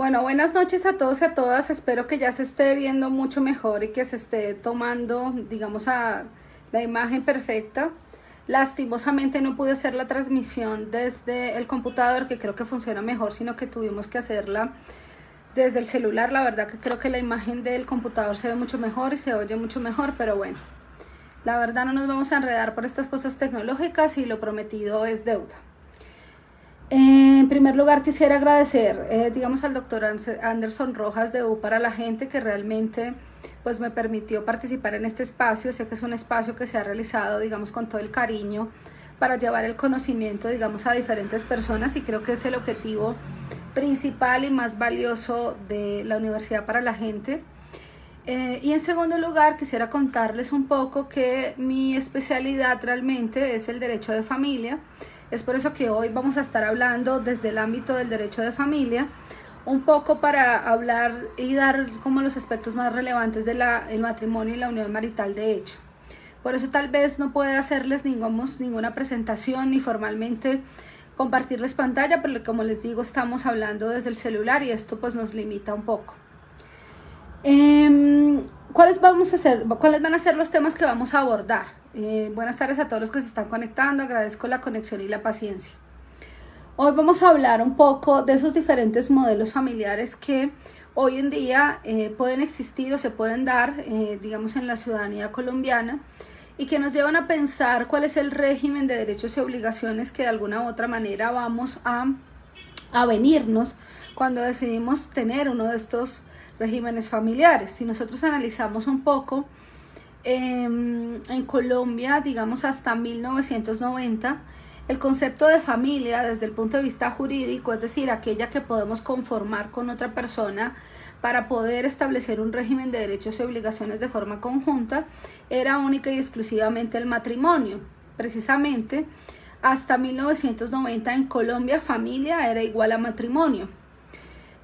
Bueno, buenas noches a todos y a todas. Espero que ya se esté viendo mucho mejor y que se esté tomando, digamos, a la imagen perfecta. Lastimosamente no pude hacer la transmisión desde el computador, que creo que funciona mejor, sino que tuvimos que hacerla desde el celular. La verdad que creo que la imagen del computador se ve mucho mejor y se oye mucho mejor, pero bueno, la verdad no nos vamos a enredar por estas cosas tecnológicas y lo prometido es deuda. En primer lugar quisiera agradecer digamos al doctor Anderson Rojas de U para la gente, que realmente pues me permitió participar en este espacio. Sé que es un espacio que se ha realizado, digamos, con todo el cariño para llevar el conocimiento, digamos, a diferentes personas, y creo que es el objetivo principal y más valioso de la Universidad para la Gente. Y en segundo lugar quisiera contarles un poco que mi especialidad realmente es el derecho de familia. Es por eso que hoy vamos a estar hablando desde el ámbito del derecho de familia, un poco para hablar y dar como los aspectos más relevantes del matrimonio y la unión marital de hecho. Por eso tal vez no pueda hacerles ninguna presentación ni formalmente compartirles pantalla, pero como les digo, estamos hablando desde el celular y esto pues nos limita un poco. ¿Cuáles van a ser los temas que vamos a abordar? Buenas tardes a todos los que se están conectando, agradezco la conexión y la paciencia. Hoy vamos a hablar un poco de esos diferentes modelos familiares que hoy en día pueden existir o se pueden dar, digamos, en la ciudadanía colombiana, y que nos llevan a pensar cuál es el régimen de derechos y obligaciones que de alguna u otra manera vamos a venirnos cuando decidimos tener uno de estos regímenes familiares. Si nosotros analizamos un poco, en Colombia, digamos hasta 1990, el concepto de familia desde el punto de vista jurídico, es decir, aquella que podemos conformar con otra persona para poder establecer un régimen de derechos y obligaciones de forma conjunta, era única y exclusivamente el matrimonio. Precisamente hasta 1990 en Colombia familia era igual a matrimonio.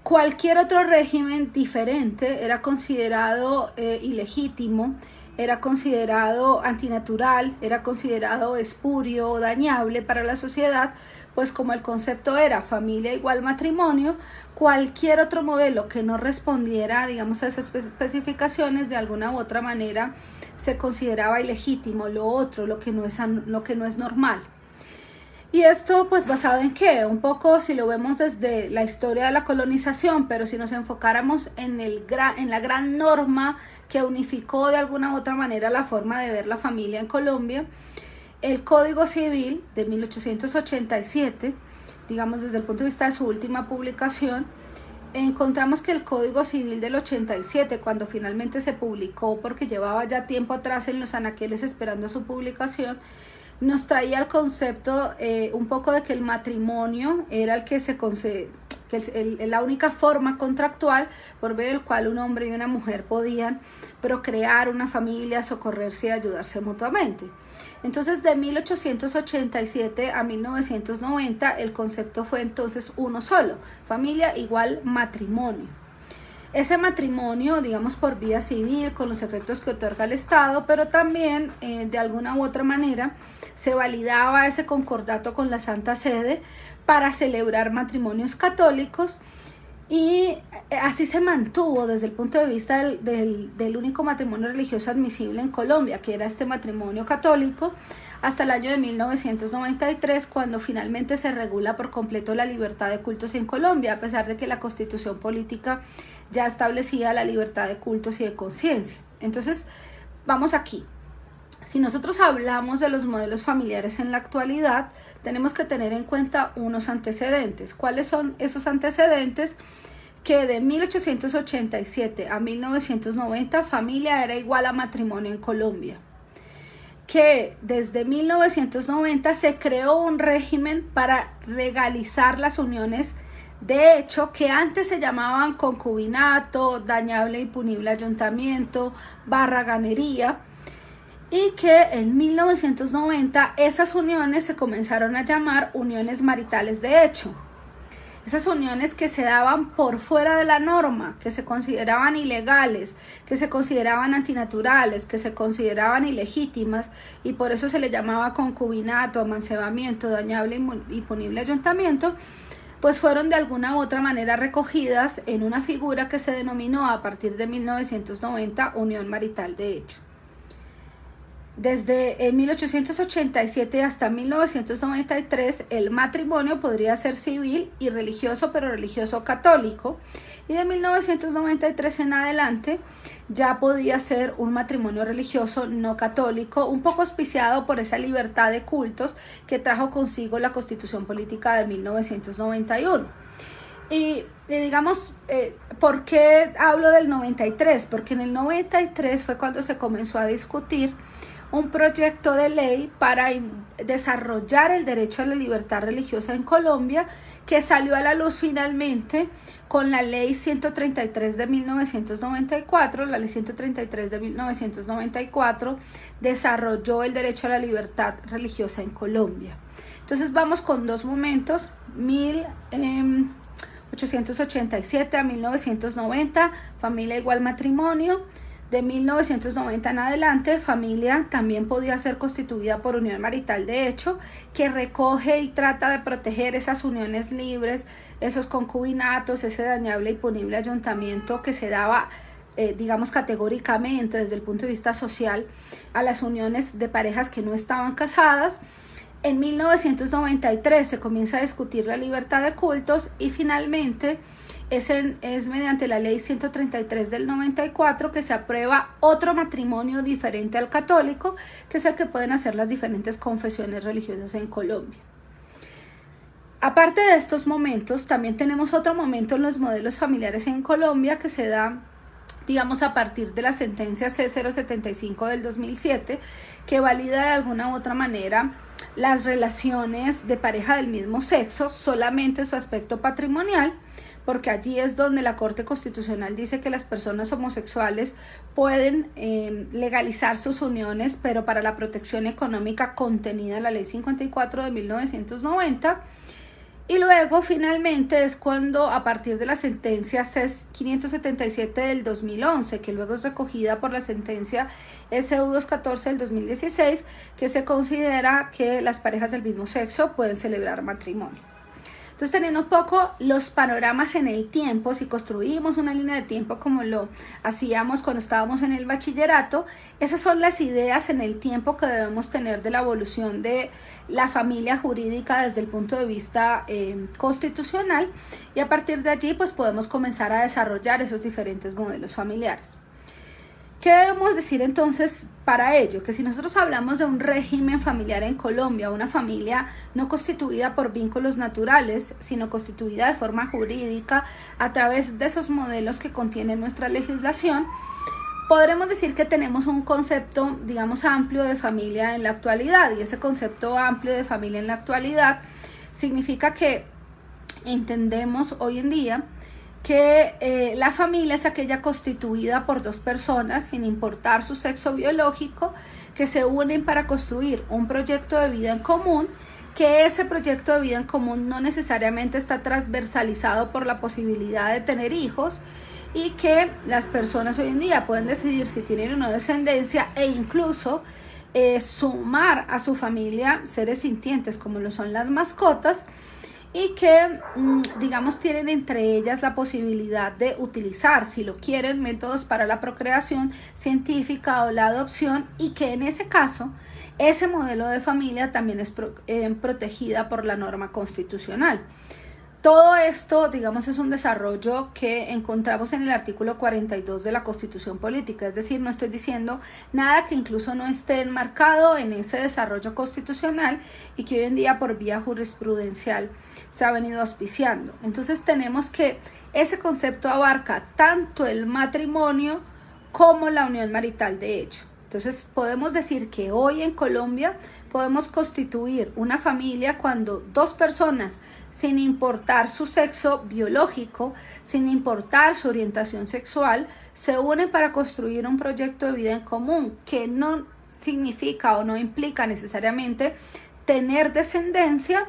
Cualquier otro régimen diferente era considerado ilegítimo, era considerado antinatural, era considerado espurio o dañable para la sociedad, pues como el concepto era familia igual matrimonio, cualquier otro modelo que no respondiera, digamos, a esas especificaciones de alguna u otra manera se consideraba ilegítimo, lo que no es normal. ¿Y esto pues basado en qué? Un poco si lo vemos desde la historia de la colonización, pero si nos enfocáramos en la gran norma que unificó de alguna u otra manera la forma de ver la familia en Colombia, el Código Civil de 1887, digamos desde el punto de vista de su última publicación, encontramos que el Código Civil del 87, cuando finalmente se publicó, porque llevaba ya tiempo atrás en los anaqueles esperando su publicación, nos traía el concepto un poco de que el matrimonio era el que la única forma contractual por medio del cual un hombre y una mujer podían procrear una familia, socorrerse y ayudarse mutuamente. Entonces, de 1887 a 1990, el concepto fue entonces uno solo: familia igual matrimonio. Ese matrimonio, digamos, por vía civil, con los efectos que otorga el Estado, pero también de alguna u otra manera se validaba ese concordato con la Santa Sede para celebrar matrimonios católicos, y así se mantuvo desde el punto de vista del único matrimonio religioso admisible en Colombia, que era este matrimonio católico, hasta el año de 1993, cuando finalmente se regula por completo la libertad de cultos en Colombia, a pesar de que la Constitución política ya establecía la libertad de cultos y de conciencia. Entonces, vamos aquí. Si nosotros hablamos de los modelos familiares en la actualidad, tenemos que tener en cuenta unos antecedentes. ¿Cuáles son esos antecedentes? Que de 1887 a 1990 familia era igual a matrimonio en Colombia. Que desde 1990 se creó un régimen para legalizar las uniones de hecho, que antes se llamaban concubinato, dañable y punible ayuntamiento, barraganería, y que en 1990 esas uniones se comenzaron a llamar uniones maritales de hecho. Esas uniones que se daban por fuera de la norma, que se consideraban ilegales, que se consideraban antinaturales, que se consideraban ilegítimas, y por eso se le llamaba concubinato, amancebamiento, dañable y punible ayuntamiento, pues fueron de alguna u otra manera recogidas en una figura que se denominó a partir de 1990 unión marital de hecho. Desde 1887 hasta 1993 el matrimonio podría ser civil y religioso, pero religioso católico, y de 1993 en adelante ya podía ser un matrimonio religioso no católico, un poco auspiciado por esa libertad de cultos que trajo consigo la Constitución Política de 1991. Y digamos, ¿por qué hablo del 93? Porque en el 93 fue cuando se comenzó a discutir un proyecto de ley para desarrollar el derecho a la libertad religiosa en Colombia, que salió a la luz finalmente con la ley 133 de 1994. La ley 133 de 1994 desarrolló el derecho a la libertad religiosa en Colombia. Entonces vamos con dos momentos, 1887 a 1990, familia igual matrimonio. De 1990 en adelante, familia también podía ser constituida por unión marital de hecho, que recoge y trata de proteger esas uniones libres, esos concubinatos, ese dañable y punible ayuntamiento que se daba, digamos, categóricamente desde el punto de vista social a las uniones de parejas que no estaban casadas. En 1993 se comienza a discutir la libertad de cultos y finalmente es mediante la ley 133 del 94 que se aprueba otro matrimonio diferente al católico, que es el que pueden hacer las diferentes confesiones religiosas en Colombia. Aparte de estos momentos, también tenemos otro momento en los modelos familiares en Colombia que se da, digamos, a partir de la sentencia C075 del 2007, que valida de alguna u otra manera las relaciones de pareja del mismo sexo, solamente su aspecto patrimonial, porque allí es donde la Corte Constitucional dice que las personas homosexuales pueden legalizar sus uniones, pero para la protección económica contenida en la Ley 54 de 1990. Y luego finalmente es cuando a partir de la sentencia CES 577 del 2011, que luego es recogida por la sentencia SU 214 del 2016, que se considera que las parejas del mismo sexo pueden celebrar matrimonio. Entonces, teniendo un poco los panoramas en el tiempo, si construimos una línea de tiempo como lo hacíamos cuando estábamos en el bachillerato, esas son las ideas en el tiempo que debemos tener de la evolución de la familia jurídica desde el punto de vista constitucional, y a partir de allí pues podemos comenzar a desarrollar esos diferentes modelos familiares. ¿Qué debemos decir entonces para ello? Que si nosotros hablamos de un régimen familiar en Colombia, una familia no constituida por vínculos naturales, sino constituida de forma jurídica a través de esos modelos que contiene nuestra legislación, podremos decir que tenemos un concepto, digamos, amplio de familia en la actualidad, y ese concepto amplio de familia en la actualidad significa que entendemos hoy en día que la familia es aquella constituida por dos personas, sin importar su sexo biológico, que se unen para construir un proyecto de vida en común, que ese proyecto de vida en común no necesariamente está transversalizado por la posibilidad de tener hijos, y que las personas hoy en día pueden decidir si tienen o no descendencia, e incluso sumar a su familia seres sintientes como lo son las mascotas, y que, digamos, tienen entre ellas la posibilidad de utilizar, si lo quieren, métodos para la procreación científica o la adopción, y que en ese caso, ese modelo de familia también es protegida por la norma constitucional. Todo esto, digamos, es un desarrollo que encontramos en el artículo 42 de la Constitución Política, es decir, no estoy diciendo nada que incluso no esté enmarcado en ese desarrollo constitucional y que hoy en día por vía jurisprudencial se ha venido auspiciando. Entonces tenemos que ese concepto abarca tanto el matrimonio como la unión marital de hecho. Entonces podemos decir que hoy en Colombia podemos constituir una familia cuando dos personas, sin importar su sexo biológico, sin importar su orientación sexual, se unen para construir un proyecto de vida en común, que no significa o no implica necesariamente tener descendencia,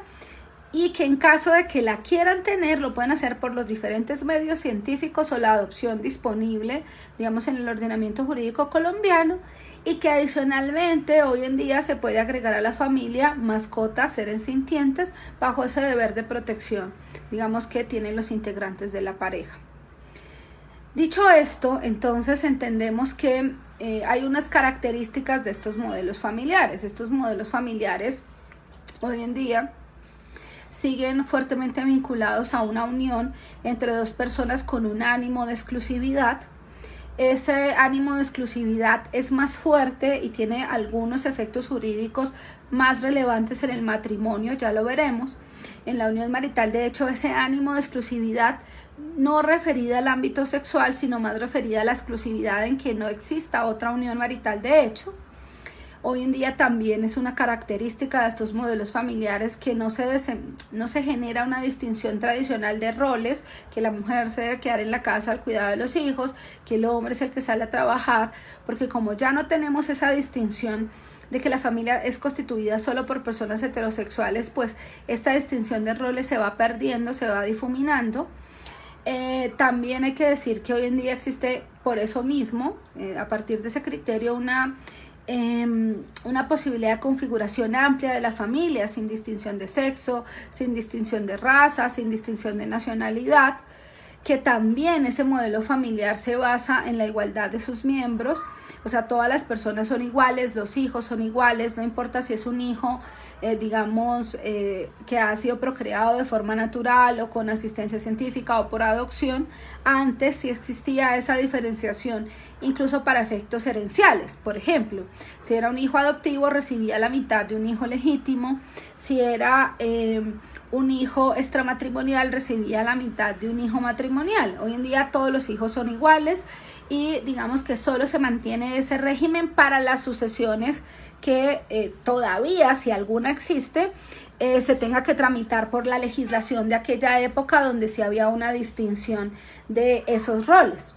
y que en caso de que la quieran tener, lo pueden hacer por los diferentes medios científicos o la adopción disponible, digamos, en el ordenamiento jurídico colombiano, y que adicionalmente hoy en día se puede agregar a la familia mascotas, seres sintientes, bajo ese deber de protección, digamos, que tienen los integrantes de la pareja. Dicho esto, entonces entendemos que hay unas características de estos modelos familiares. Estos modelos familiares hoy en día siguen fuertemente vinculados a una unión entre dos personas con un ánimo de exclusividad. Ese ánimo de exclusividad es más fuerte y tiene algunos efectos jurídicos más relevantes en el matrimonio, ya lo veremos. En la unión marital, de hecho, ese ánimo de exclusividad no referida al ámbito sexual, sino más referida a la exclusividad en que no exista otra unión marital de hecho. Hoy en día también es una característica de estos modelos familiares que no se genera una distinción tradicional de roles, que la mujer se debe quedar en la casa al cuidado de los hijos, que el hombre es el que sale a trabajar, porque como ya no tenemos esa distinción de que la familia es constituida solo por personas heterosexuales, pues esta distinción de roles se va perdiendo, se va difuminando. También hay que decir que hoy en día existe por eso mismo, a partir de ese criterio, una posibilidad de configuración amplia de la familia, sin distinción de sexo, sin distinción de raza, sin distinción de nacionalidad, que también ese modelo familiar se basa en la igualdad de sus miembros, o sea, todas las personas son iguales, los hijos son iguales, no importa si es un hijo, que ha sido procreado de forma natural o con asistencia científica o por adopción. Antes sí existía esa diferenciación, incluso para efectos herenciales. Por ejemplo, si era un hijo adoptivo, recibía la mitad de un hijo legítimo. Si era un hijo extramatrimonial, recibía la mitad de un hijo matrimonial. Hoy en día todos los hijos son iguales y digamos que solo se mantiene ese régimen para las sucesiones que todavía, si alguna existe, se tenga que tramitar por la legislación de aquella época donde sí había una distinción de esos roles.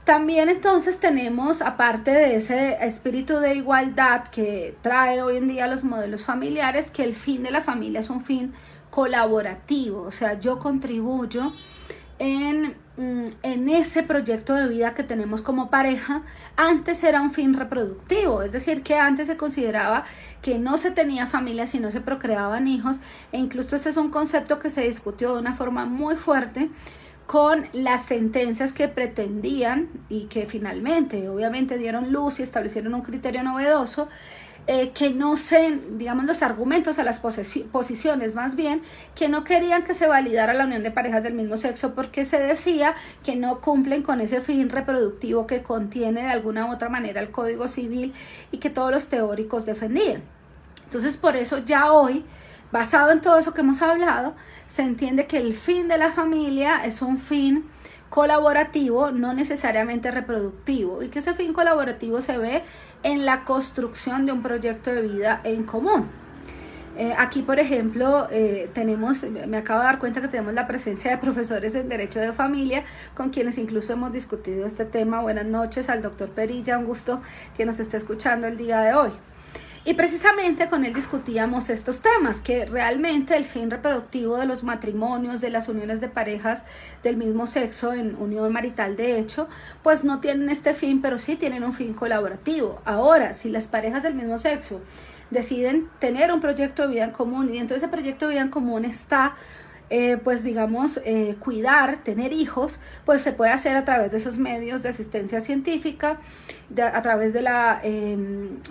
También entonces tenemos, aparte de ese espíritu de igualdad que trae hoy en día los modelos familiares, que el fin de la familia es un fin colaborativo, o sea, yo contribuyo en ese proyecto de vida que tenemos como pareja. Antes era un fin reproductivo, es decir, que antes se consideraba que no se tenía familia si no se procreaban hijos, e incluso ese es un concepto que se discutió de una forma muy fuerte con las sentencias que pretendían y que finalmente obviamente dieron luz y establecieron un criterio novedoso, que no se, digamos, los argumentos a las posiciones más bien, que no querían que se validara la unión de parejas del mismo sexo porque se decía que no cumplen con ese fin reproductivo que contiene de alguna u otra manera el Código Civil y que todos los teóricos defendían. Entonces, por eso ya hoy, basado en todo eso que hemos hablado, se entiende que el fin de la familia es un fin colaborativo, no necesariamente reproductivo, y que ese fin colaborativo se ve en la construcción de un proyecto de vida en común. Aquí, por ejemplo, me acabo de dar cuenta que tenemos la presencia de profesores en Derecho de Familia, con quienes incluso hemos discutido este tema. Buenas noches al doctor Perilla, un gusto que nos esté escuchando el día de hoy. Y precisamente con él discutíamos estos temas, que realmente el fin reproductivo de los matrimonios, de las uniones de parejas del mismo sexo en unión marital de hecho, pues no tienen este fin, pero sí tienen un fin colaborativo. Ahora, si las parejas del mismo sexo deciden tener un proyecto de vida en común y dentro de ese proyecto de vida en común está cuidar, tener hijos, pues se puede hacer a través de esos medios de asistencia científica, a través de la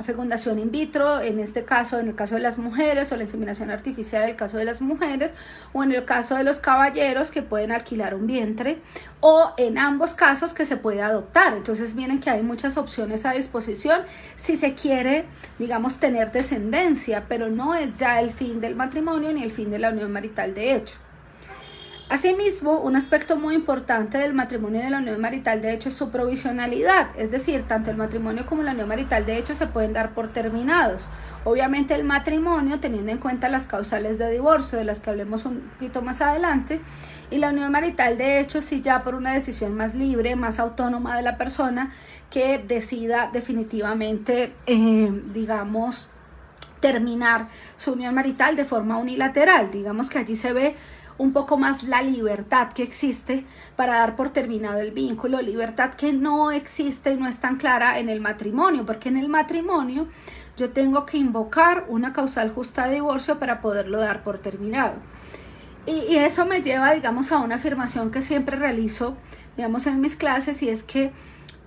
fecundación in vitro, en este caso, en el caso de las mujeres, o la inseminación artificial en el caso de las mujeres, o en el caso de los caballeros que pueden alquilar un vientre, o en ambos casos que se puede adoptar. Entonces miren que hay muchas opciones a disposición si se quiere, digamos, tener descendencia, pero no es ya el fin del matrimonio ni el fin de la unión marital de hecho. Asimismo, un aspecto muy importante del matrimonio y de la unión marital de hecho es su provisionalidad, es decir, tanto el matrimonio como la unión marital de hecho se pueden dar por terminados. Obviamente el matrimonio teniendo en cuenta las causales de divorcio, de las que hablemos un poquito más adelante, y la unión marital de hecho sí ya por una decisión más libre, más autónoma de la persona que decida definitivamente, terminar su unión marital de forma unilateral. Digamos que allí se ve un poco más la libertad que existe para dar por terminado el vínculo, libertad que no existe y no es tan clara en el matrimonio, porque en el matrimonio yo tengo que invocar una causal justa de divorcio para poderlo dar por terminado. Y eso me lleva, digamos, a una afirmación que siempre realizo, digamos, en mis clases, y es que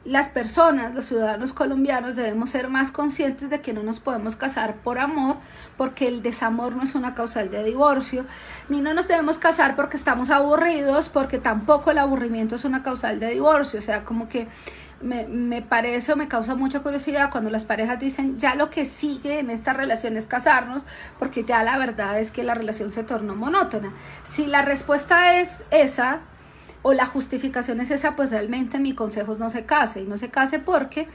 las personas, los ciudadanos colombianos, debemos ser más conscientes de que no nos podemos casar por amor, porque el desamor no es una causal de divorcio, ni no nos debemos casar porque estamos aburridos, porque tampoco el aburrimiento es una causal de divorcio. O sea, como que me parece o me causa mucha curiosidad cuando las parejas dicen ya lo que sigue en esta relación es casarnos, porque ya la verdad es que la relación se tornó monótona. Si la respuesta es esa, o la justificación es esa, pues realmente mi consejo es no se case. Y no se case porque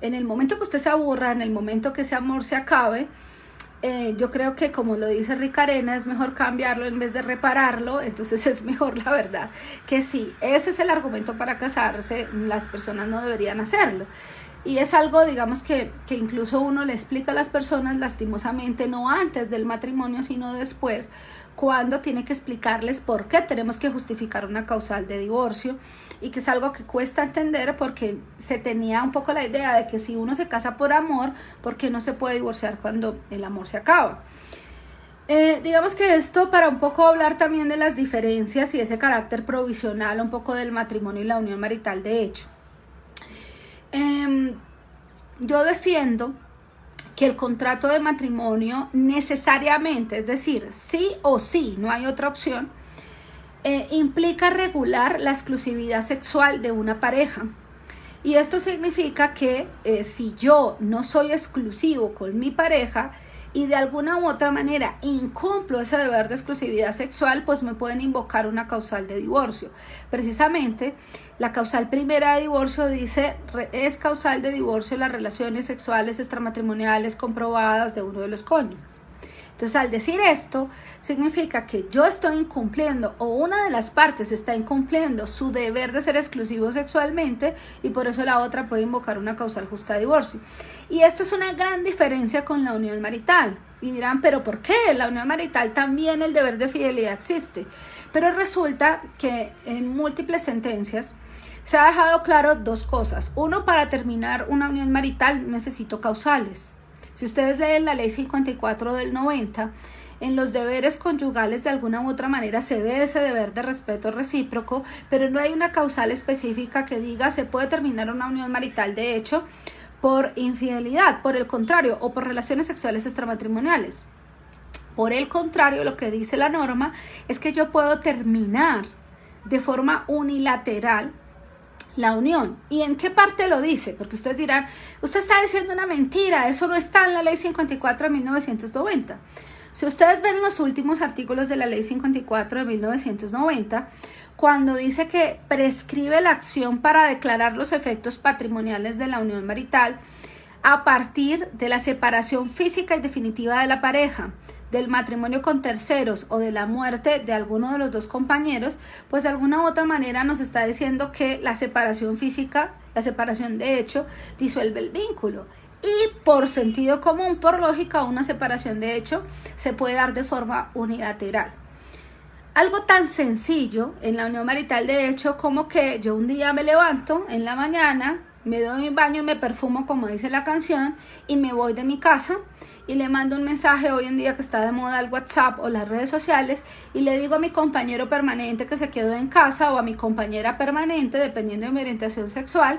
en el momento que usted se aburra, en el momento que ese amor se acabe, yo creo que, como lo dice Rick Arena, es mejor cambiarlo en vez de repararlo. Entonces es mejor, la verdad, que si ese es el argumento para casarse, las personas no deberían hacerlo. Y es algo, digamos, que incluso uno le explica a las personas, lastimosamente, no antes del matrimonio, sino después, cuando tiene que explicarles por qué tenemos que justificar una causal de divorcio, y que es algo que cuesta entender porque se tenía un poco la idea de que si uno se casa por amor, ¿por qué no se puede divorciar cuando el amor se acaba? Digamos que esto para un poco hablar también de las diferencias y ese carácter provisional un poco del matrimonio y la unión marital de hecho. Yo defiendo que el contrato de matrimonio necesariamente, es decir, sí o sí, no hay otra opción, implica regular la exclusividad sexual de una pareja. Y esto significa que si yo no soy exclusivo con mi pareja y de alguna u otra manera incumplo ese deber de exclusividad sexual, pues me pueden invocar una causal de divorcio. Precisamente, la causal primera de divorcio dice, es causal de divorcio las relaciones sexuales extramatrimoniales comprobadas de uno de los cónyuges. Entonces, al decir esto, significa que yo estoy incumpliendo, o una de las partes está incumpliendo su deber de ser exclusivo sexualmente, y por eso la otra puede invocar una causal justa de divorcio. Y esto es una gran diferencia con la unión marital. Y dirán, ¿pero por qué? La unión marital también el deber de fidelidad existe. Pero resulta que en múltiples sentencias se ha dejado claro dos cosas. Uno, para terminar una unión marital necesito causales. Si ustedes leen la ley 54 del 90, en los deberes conyugales de alguna u otra manera se ve ese deber de respeto recíproco, pero no hay una causal específica que diga se puede terminar una unión marital de hecho por infidelidad, por el contrario, o por relaciones sexuales extramatrimoniales. Por el contrario, lo que dice la norma es que yo puedo terminar de forma unilateral la unión. ¿Y en qué parte lo dice? Porque ustedes dirán, usted está diciendo una mentira, eso no está en la ley 54 de 1990. Si ustedes ven los últimos artículos de la ley 54 de 1990, cuando dice que prescribe la acción para declarar los efectos patrimoniales de la unión marital a partir de la separación física y definitiva de la pareja, del matrimonio con terceros o de la muerte de alguno de los dos compañeros, pues de alguna u otra manera nos está diciendo que la separación física, la separación de hecho, disuelve el vínculo. Y por sentido común, por lógica, una separación de hecho se puede dar de forma unilateral. Algo tan sencillo en la unión marital de hecho como que yo un día me levanto en la mañana, me doy un baño y me perfumo como dice la canción y me voy de mi casa y le mando un mensaje hoy en día que está de moda el WhatsApp o las redes sociales y le digo a mi compañero permanente que se quedó en casa o a mi compañera permanente, dependiendo de mi orientación sexual,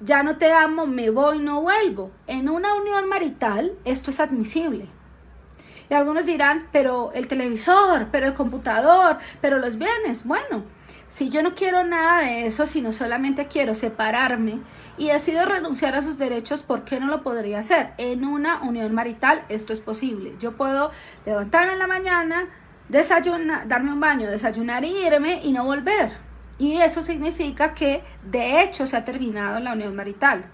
ya no te amo, me voy, no vuelvo. En una unión marital esto es admisible. Y algunos dirán, pero el televisor, pero el computador, pero los bienes. Bueno, si yo no quiero nada de eso, sino solamente quiero separarme y decido renunciar a sus derechos, ¿por qué no lo podría hacer? En una unión marital esto es posible. Yo puedo levantarme en la mañana, desayunar, darme un baño, desayunar y irme y no volver. Y eso significa que de hecho se ha terminado la unión marital.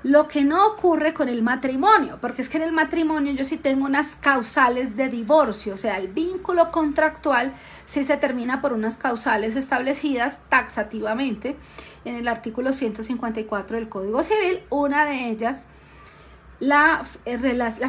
Lo que no ocurre con el matrimonio, porque es que en el matrimonio yo sí tengo unas causales de divorcio, o sea, el vínculo contractual sí se termina por unas causales establecidas taxativamente en el artículo 154 del Código Civil. Una de ellas la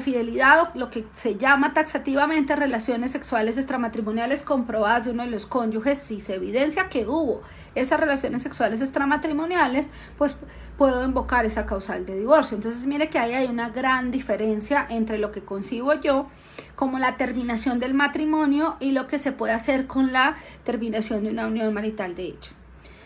fidelidad, o lo que se llama taxativamente relaciones sexuales extramatrimoniales comprobadas de uno de los cónyuges. Si se evidencia que hubo esas relaciones sexuales extramatrimoniales, pues puedo invocar esa causal de divorcio. Entonces mire que ahí hay una gran diferencia entre lo que concibo yo como la terminación del matrimonio y lo que se puede hacer con la terminación de una unión marital de hecho.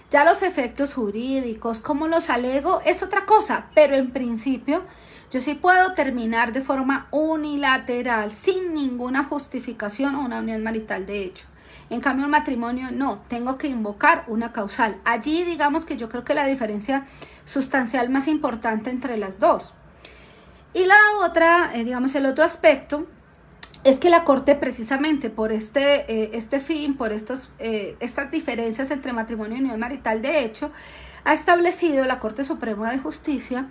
Ya los efectos jurídicos, cómo los alego, es otra cosa, pero en principio yo sí puedo terminar de forma unilateral, sin ninguna justificación, una unión marital de hecho. En cambio, el matrimonio no, tengo que invocar una causal. Allí digamos que yo creo que la diferencia sustancial más importante entre las dos. Y la otra, digamos el otro aspecto, es que la Corte precisamente por este fin, por estas diferencias entre matrimonio y unión marital de hecho, ha establecido la Corte Suprema de Justicia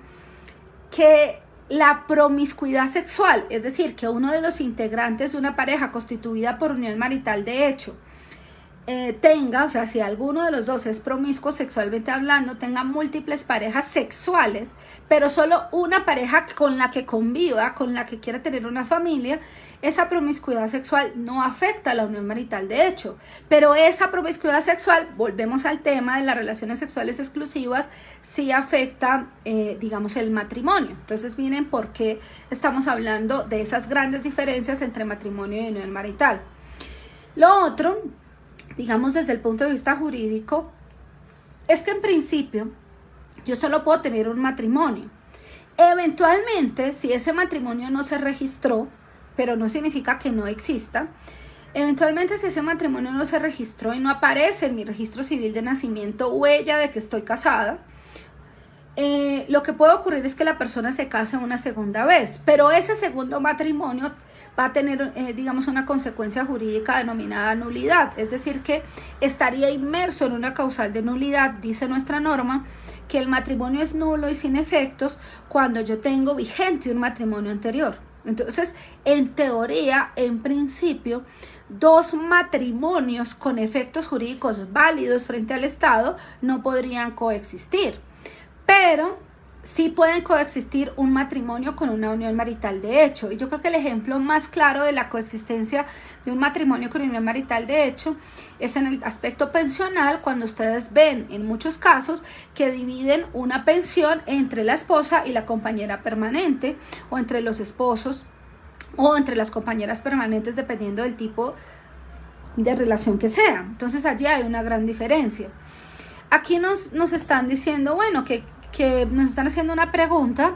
que la promiscuidad sexual, es decir, que uno de los integrantes de una pareja constituida por unión marital de hecho tenga, o sea, si alguno de los dos es promiscuo sexualmente hablando, tenga múltiples parejas sexuales, pero solo una pareja con la que conviva, con la que quiera tener una familia, esa promiscuidad sexual no afecta a la unión marital de hecho, pero esa promiscuidad sexual, volvemos al tema de las relaciones sexuales exclusivas, sí afecta, digamos, el matrimonio. Entonces miren por qué estamos hablando de esas grandes diferencias entre matrimonio y unión marital. Lo otro, digamos desde el punto de vista jurídico, es que en principio yo solo puedo tener un matrimonio. Eventualmente, si ese matrimonio no se registró, pero no significa que no exista, eventualmente si ese matrimonio no se registró y no aparece en mi registro civil de nacimiento huella de que estoy casada, lo que puede ocurrir es que la persona se case una segunda vez, pero ese segundo matrimonio va a tener, digamos, una consecuencia jurídica denominada nulidad, es decir, que estaría inmerso en una causal de nulidad. Dice nuestra norma que el matrimonio es nulo y sin efectos cuando yo tengo vigente un matrimonio anterior. Entonces, en teoría, en principio, dos matrimonios con efectos jurídicos válidos frente al Estado no podrían coexistir, pero sí pueden coexistir un matrimonio con una unión marital de hecho. Y yo creo que el ejemplo más claro de la coexistencia de un matrimonio con unión marital de hecho es en el aspecto pensional, cuando ustedes ven en muchos casos que dividen una pensión entre la esposa y la compañera permanente, o entre los esposos o entre las compañeras permanentes, dependiendo del tipo de relación que sea. Entonces allí hay una gran diferencia. Aquí nos están diciendo, bueno, que nos están haciendo una pregunta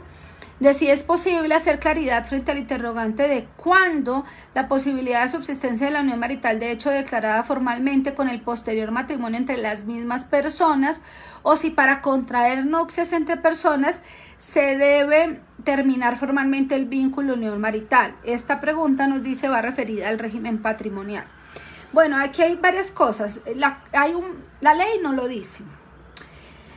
de si es posible hacer claridad frente al interrogante de cuándo la posibilidad de subsistencia de la unión marital de hecho declarada formalmente con el posterior matrimonio entre las mismas personas, o si para contraer nupcias entre personas se debe terminar formalmente el vínculo unión marital. Esta pregunta nos dice va referida al régimen patrimonial. Bueno, aquí hay varias cosas. La ley no lo dice.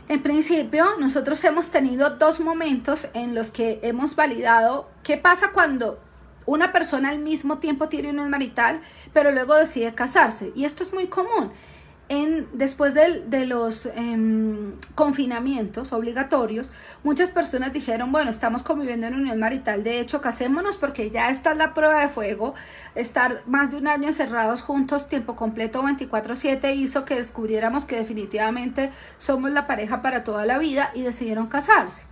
En principio, nosotros hemos tenido dos momentos en los que hemos validado qué pasa cuando una persona al mismo tiempo tiene unión marital, pero luego decide casarse. Y esto es muy común. Después de los confinamientos obligatorios, muchas personas dijeron, bueno, estamos conviviendo en unión marital, de hecho, casémonos porque ya está la prueba de fuego. Estar más de un año encerrados juntos, tiempo completo, 24/7, hizo que descubriéramos que definitivamente somos la pareja para toda la vida, y decidieron casarse.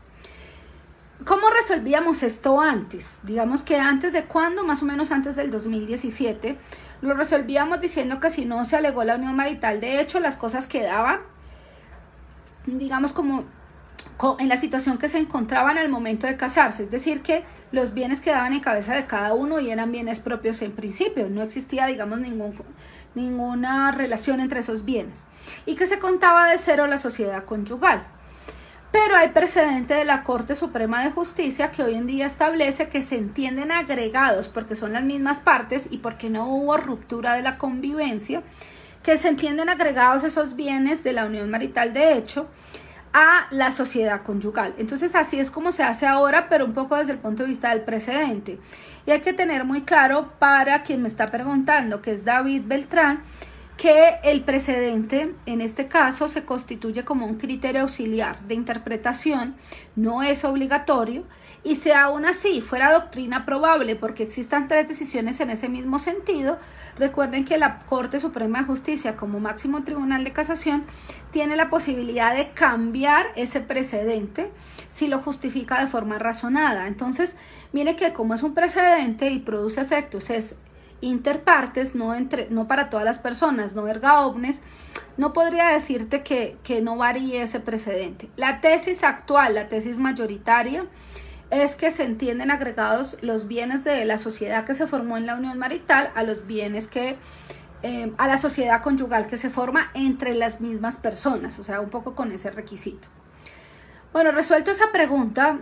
¿Cómo resolvíamos esto antes? Digamos que antes de cuándo, más o menos antes del 2017, lo resolvíamos diciendo que si no se alegó la unión marital de hecho, las cosas quedaban, digamos, como en la situación que se encontraban al momento de casarse, es decir, que los bienes quedaban en cabeza de cada uno y eran bienes propios en principio, no existía, digamos, ninguna relación entre esos bienes, y que se contaba de cero la sociedad conyugal. Pero hay precedente de la Corte Suprema de Justicia que hoy en día establece que se entienden agregados, porque son las mismas partes y porque no hubo ruptura de la convivencia, que se entienden agregados esos bienes de la unión marital de hecho a la sociedad conyugal. Entonces así es como se hace ahora, pero un poco desde el punto de vista del precedente. Y hay que tener muy claro, para quien me está preguntando, que es David Beltrán, que el precedente, en este caso, se constituye como un criterio auxiliar de interpretación, no es obligatorio, y si aún así fuera doctrina probable porque existan 3 decisiones en ese mismo sentido, recuerden que la Corte Suprema de Justicia, como máximo tribunal de casación, tiene la posibilidad de cambiar ese precedente si lo justifica de forma razonada. Entonces, mire que como es un precedente y produce efectos, es interpartes, no para todas las personas, no erga omnes, no podría decirte que no varíe ese precedente. La tesis actual, la tesis mayoritaria, es que se entienden agregados los bienes de la sociedad que se formó en la unión marital a los bienes a la sociedad conyugal que se forma entre las mismas personas, o sea, un poco con ese requisito. Bueno, resuelto esa pregunta,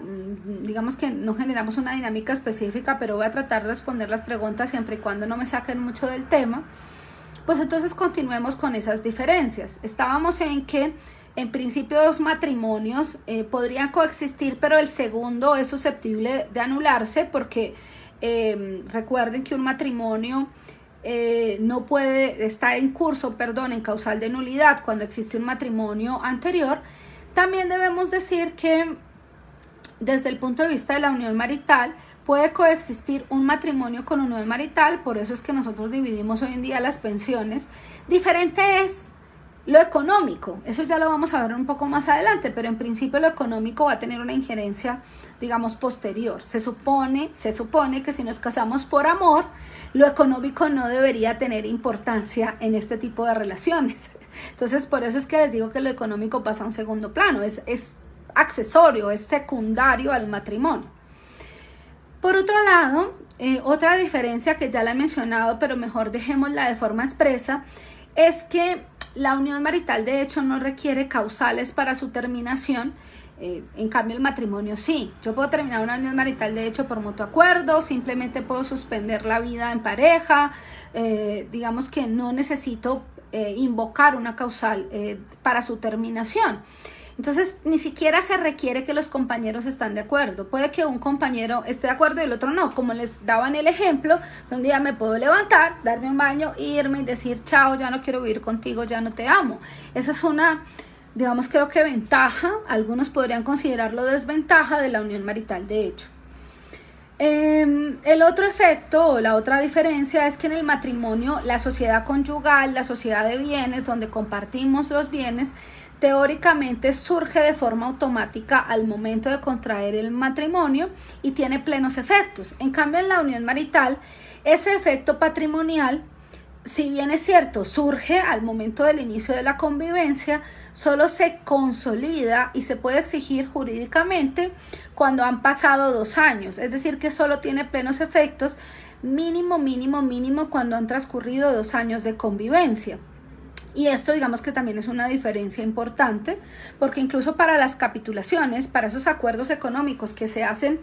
digamos que no generamos una dinámica específica, pero voy a tratar de responder las preguntas siempre y cuando no me saquen mucho del tema. Pues entonces continuemos con esas diferencias. Estábamos en que en principio 2 matrimonios podrían coexistir, pero el segundo es susceptible de anularse porque recuerden que un matrimonio no puede estar en curso, en causal de nulidad cuando existe un matrimonio anterior. También debemos decir que desde el punto de vista de la unión marital puede coexistir un matrimonio con unión marital, por eso es que nosotros dividimos hoy en día las pensiones. Diferente es lo económico, eso ya lo vamos a ver un poco más adelante, pero en principio lo económico va a tener una injerencia, digamos, posterior. Se supone que si nos casamos por amor, lo económico no debería tener importancia en este tipo de relaciones. Entonces, por eso es que les digo que lo económico pasa a un segundo plano, es accesorio, es secundario al matrimonio. Por otro lado, otra diferencia que ya la he mencionado, pero mejor dejémosla de forma expresa, es que la unión marital de hecho no requiere causales para su terminación, en cambio el matrimonio sí. Yo puedo terminar una unión marital de hecho por mutuo acuerdo, simplemente puedo suspender la vida en pareja, digamos que no necesito invocar una causal para su terminación. Entonces, ni siquiera se requiere que los compañeros estén de acuerdo. Puede que un compañero esté de acuerdo y el otro no. Como les daba en el ejemplo, un día me puedo levantar, darme un baño, irme y decir, chao, ya no quiero vivir contigo, ya no te amo. Esa es una, digamos, creo que ventaja. Algunos podrían considerarlo desventaja de la unión marital, de hecho. El otro efecto o la otra diferencia es que en el matrimonio, la sociedad conyugal, la sociedad de bienes, donde compartimos los bienes, teóricamente surge de forma automática al momento de contraer el matrimonio y tiene plenos efectos. En cambio, en la unión marital, ese efecto patrimonial, si bien es cierto, surge al momento del inicio de la convivencia, solo se consolida y se puede exigir jurídicamente cuando han pasado 2 años. Es decir, que solo tiene plenos efectos mínimo cuando han transcurrido 2 años de convivencia. Y esto digamos que también es una diferencia importante, porque incluso para las capitulaciones, para esos acuerdos económicos que se hacen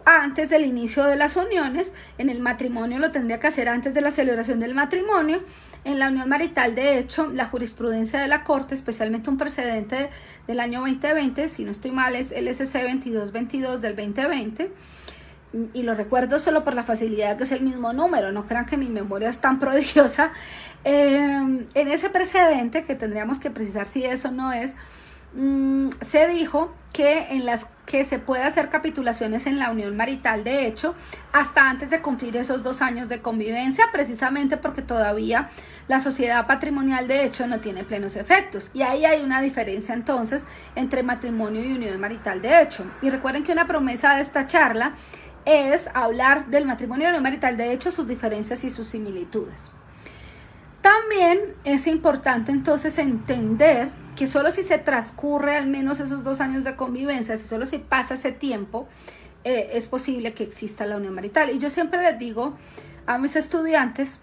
antes del inicio de las uniones, en el matrimonio lo tendría que hacer antes de la celebración del matrimonio. En la unión marital, de hecho, la jurisprudencia de la Corte, especialmente un precedente del año 2020, si no estoy mal es el SC 2222 del 2020, y lo recuerdo solo por la facilidad que es el mismo número, no crean que mi memoria es tan prodigiosa. En ese precedente, que tendríamos que precisar si eso no es, se dijo que que se puede hacer capitulaciones en la unión marital, de hecho, hasta antes de cumplir esos 2 años de convivencia, precisamente porque todavía la sociedad patrimonial, de hecho, no tiene plenos efectos. Y ahí hay una diferencia, entonces, entre matrimonio y unión marital, de hecho. Y recuerden que una promesa de esta charla es hablar del matrimonio y la unión marital, de hecho, sus diferencias y sus similitudes. También es importante entonces entender que solo si se transcurre al menos esos 2 años de convivencia, si solo si pasa ese tiempo, es posible que exista la unión marital. Y yo siempre les digo a mis estudiantes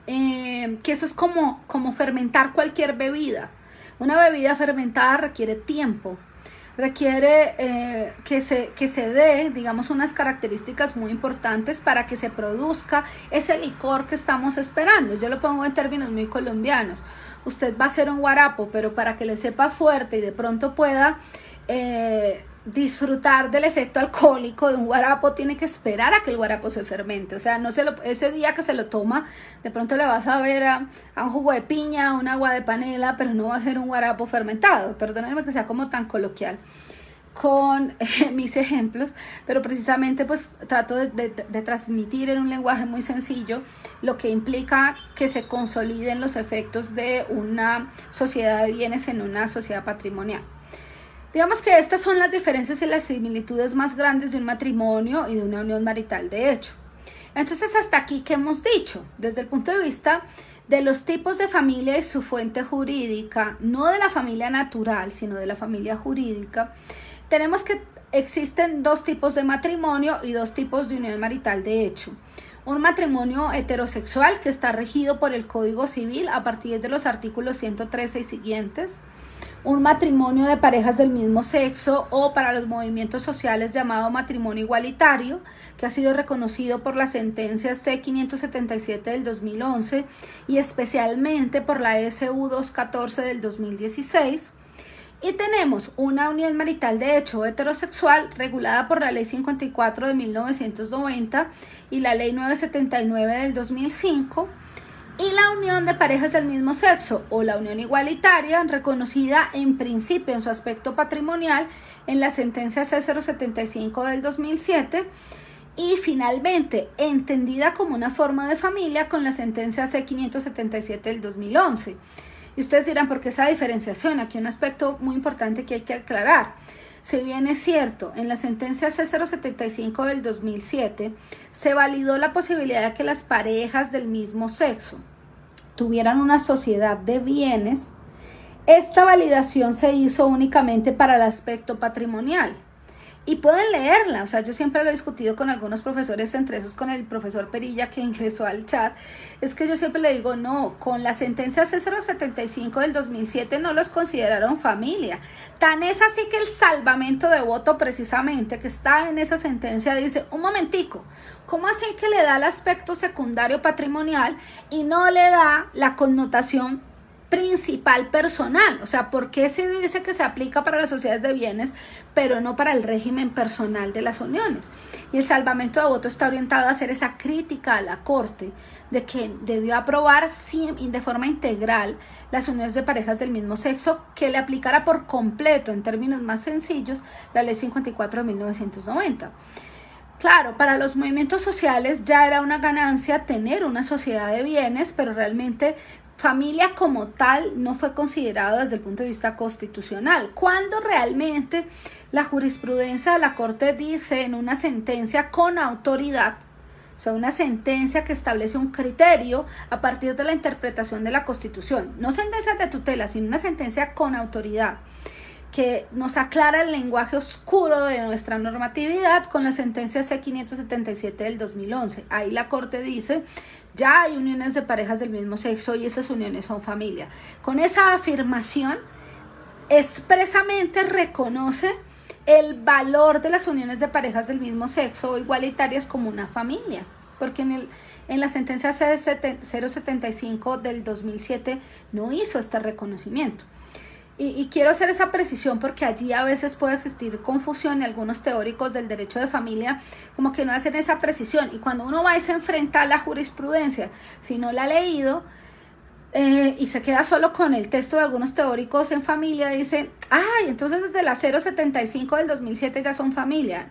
que eso es como fermentar cualquier bebida. Una bebida fermentada requiere tiempo, requiere que se dé, digamos, unas características muy importantes para que se produzca ese licor que estamos esperando. Yo lo pongo en términos muy colombianos. Usted va a hacer un guarapo, pero para que le sepa fuerte y de pronto pueda, disfrutar del efecto alcohólico de un guarapo tiene que esperar a que el guarapo se fermente. O sea, no ese día que se lo toma, de pronto le vas a ver a un jugo de piña, a un agua de panela, pero no va a ser un guarapo fermentado. Perdónenme que sea como tan coloquial con mis ejemplos, pero precisamente pues trato de transmitir en un lenguaje muy sencillo lo que implica que se consoliden los efectos de una sociedad de bienes en una sociedad patrimonial. Digamos que estas son las diferencias y las similitudes más grandes de un matrimonio y de una unión marital de hecho. Entonces, hasta aquí, ¿qué hemos dicho? Desde el punto de vista de los tipos de familia y su fuente jurídica, no de la familia natural, sino de la familia jurídica, tenemos que existen dos tipos de matrimonio y dos tipos de unión marital de hecho. Un matrimonio heterosexual que está regido por el Código Civil a partir de los artículos 113 y siguientes. Un matrimonio de parejas del mismo sexo o para los movimientos sociales llamado matrimonio igualitario, que ha sido reconocido por la sentencia C-577 del 2011 y especialmente por la SU 214 del 2016. Y tenemos una unión marital de hecho heterosexual regulada por la Ley 54 de 1990 y la Ley 979 del 2005. Y la unión de parejas del mismo sexo o la unión igualitaria, reconocida en principio en su aspecto patrimonial en la sentencia C075 del 2007 y finalmente entendida como una forma de familia con la sentencia C577 del 2011. Y ustedes dirán, ¿por qué esa diferenciación? Aquí un aspecto muy importante que hay que aclarar. Si bien es cierto, en la sentencia C075 del 2007 se validó la posibilidad de que las parejas del mismo sexo tuvieran una sociedad de bienes, esta validación se hizo únicamente para el aspecto patrimonial. Y pueden leerla, o sea, yo siempre lo he discutido con algunos profesores, entre esos con el profesor Perilla que ingresó al chat, es que yo siempre le digo, no, con la sentencia C075 del 2007 no los consideraron familia. Tan es así que el salvamento de voto precisamente que está en esa sentencia dice, un momentico, ¿cómo así que le da el aspecto secundario patrimonial y no le da la connotación principal personal? O sea, ¿por qué se dice que se aplica para las sociedades de bienes, pero no para el régimen personal de las uniones? Y el salvamento de voto está orientado a hacer esa crítica a la Corte de que debió aprobar de forma integral las uniones de parejas del mismo sexo, que le aplicara por completo, en términos más sencillos, la Ley 54 de 1990. Claro, para los movimientos sociales ya era una ganancia tener una sociedad de bienes, pero realmente familia como tal no fue considerado desde el punto de vista constitucional, cuando realmente la jurisprudencia de la Corte dice en una sentencia con autoridad, o sea, una sentencia que establece un criterio a partir de la interpretación de la Constitución, no sentencias de tutela, sino una sentencia con autoridad, que nos aclara el lenguaje oscuro de nuestra normatividad con la sentencia C577 del 2011. Ahí la Corte dice, ya hay uniones de parejas del mismo sexo y esas uniones son familia. Con esa afirmación expresamente reconoce el valor de las uniones de parejas del mismo sexo o igualitarias como una familia, porque en la sentencia C075 del 2007 no hizo este reconocimiento. Y quiero hacer esa precisión porque allí a veces puede existir confusión y algunos teóricos del derecho de familia como que no hacen esa precisión. Y cuando uno va y se enfrenta a la jurisprudencia, si no la ha leído y se queda solo con el texto de algunos teóricos en familia, dice, ay, entonces desde la 075 del 2007 ya son familia.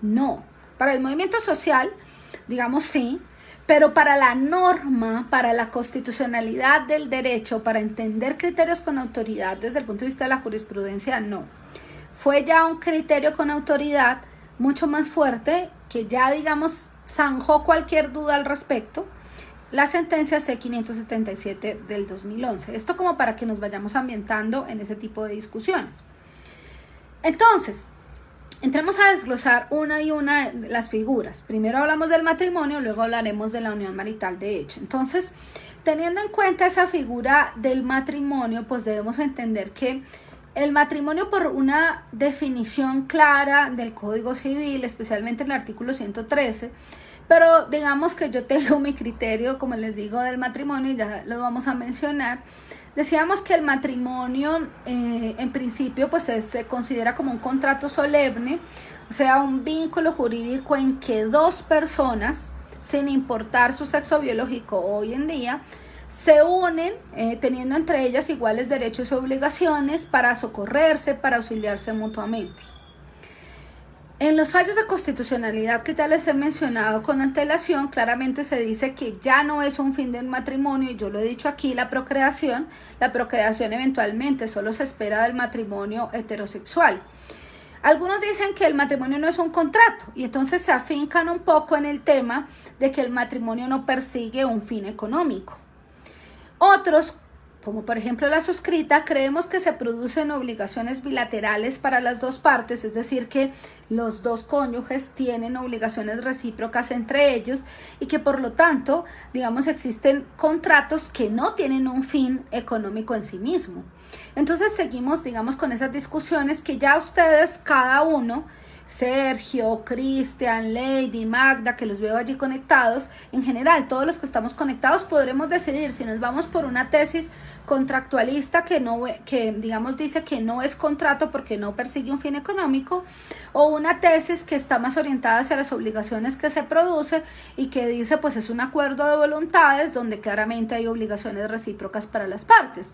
No, para el movimiento social, digamos sí, pero para la norma, para la constitucionalidad del derecho, para entender criterios con autoridad desde el punto de vista de la jurisprudencia, no. Fue ya un criterio con autoridad mucho más fuerte que ya, digamos, zanjó cualquier duda al respecto, la sentencia C577 del 2011. Esto como para que nos vayamos ambientando en ese tipo de discusiones. Entonces, entremos a desglosar una y una de las figuras. Primero hablamos del matrimonio, luego hablaremos de la unión marital de hecho. Entonces, teniendo en cuenta esa figura del matrimonio, pues debemos entender que el matrimonio, por una definición clara del Código Civil, especialmente en el artículo 113, pero digamos que yo tengo mi criterio, como les digo, del matrimonio, y ya lo vamos a mencionar, Decíamos que el matrimonio en principio pues se considera como un contrato solemne, o sea, un vínculo jurídico en que dos personas, sin importar su sexo biológico hoy en día, se unen teniendo entre ellas iguales derechos y obligaciones para socorrerse, para auxiliarse mutuamente. En los fallos de constitucionalidad que ya les he mencionado con antelación, claramente se dice que ya no es un fin del matrimonio, y yo lo he dicho aquí, la procreación eventualmente solo se espera del matrimonio heterosexual. Algunos dicen que el matrimonio no es un contrato y entonces se afincan un poco en el tema de que el matrimonio no persigue un fin económico. Otros, como por ejemplo la suscrita, creemos que se producen obligaciones bilaterales para las dos partes, es decir, que los dos cónyuges tienen obligaciones recíprocas entre ellos y que por lo tanto, digamos, existen contratos que no tienen un fin económico en sí mismo. Entonces seguimos, digamos, con esas discusiones que ya ustedes, cada uno, Sergio, Cristian, Lady, Magda, que los veo allí conectados, en general todos los que estamos conectados podremos decidir si nos vamos por una tesis contractualista que digamos dice que no es contrato porque no persigue un fin económico, o una tesis que está más orientada hacia las obligaciones que se produce y que dice pues es un acuerdo de voluntades donde claramente hay obligaciones recíprocas para las partes.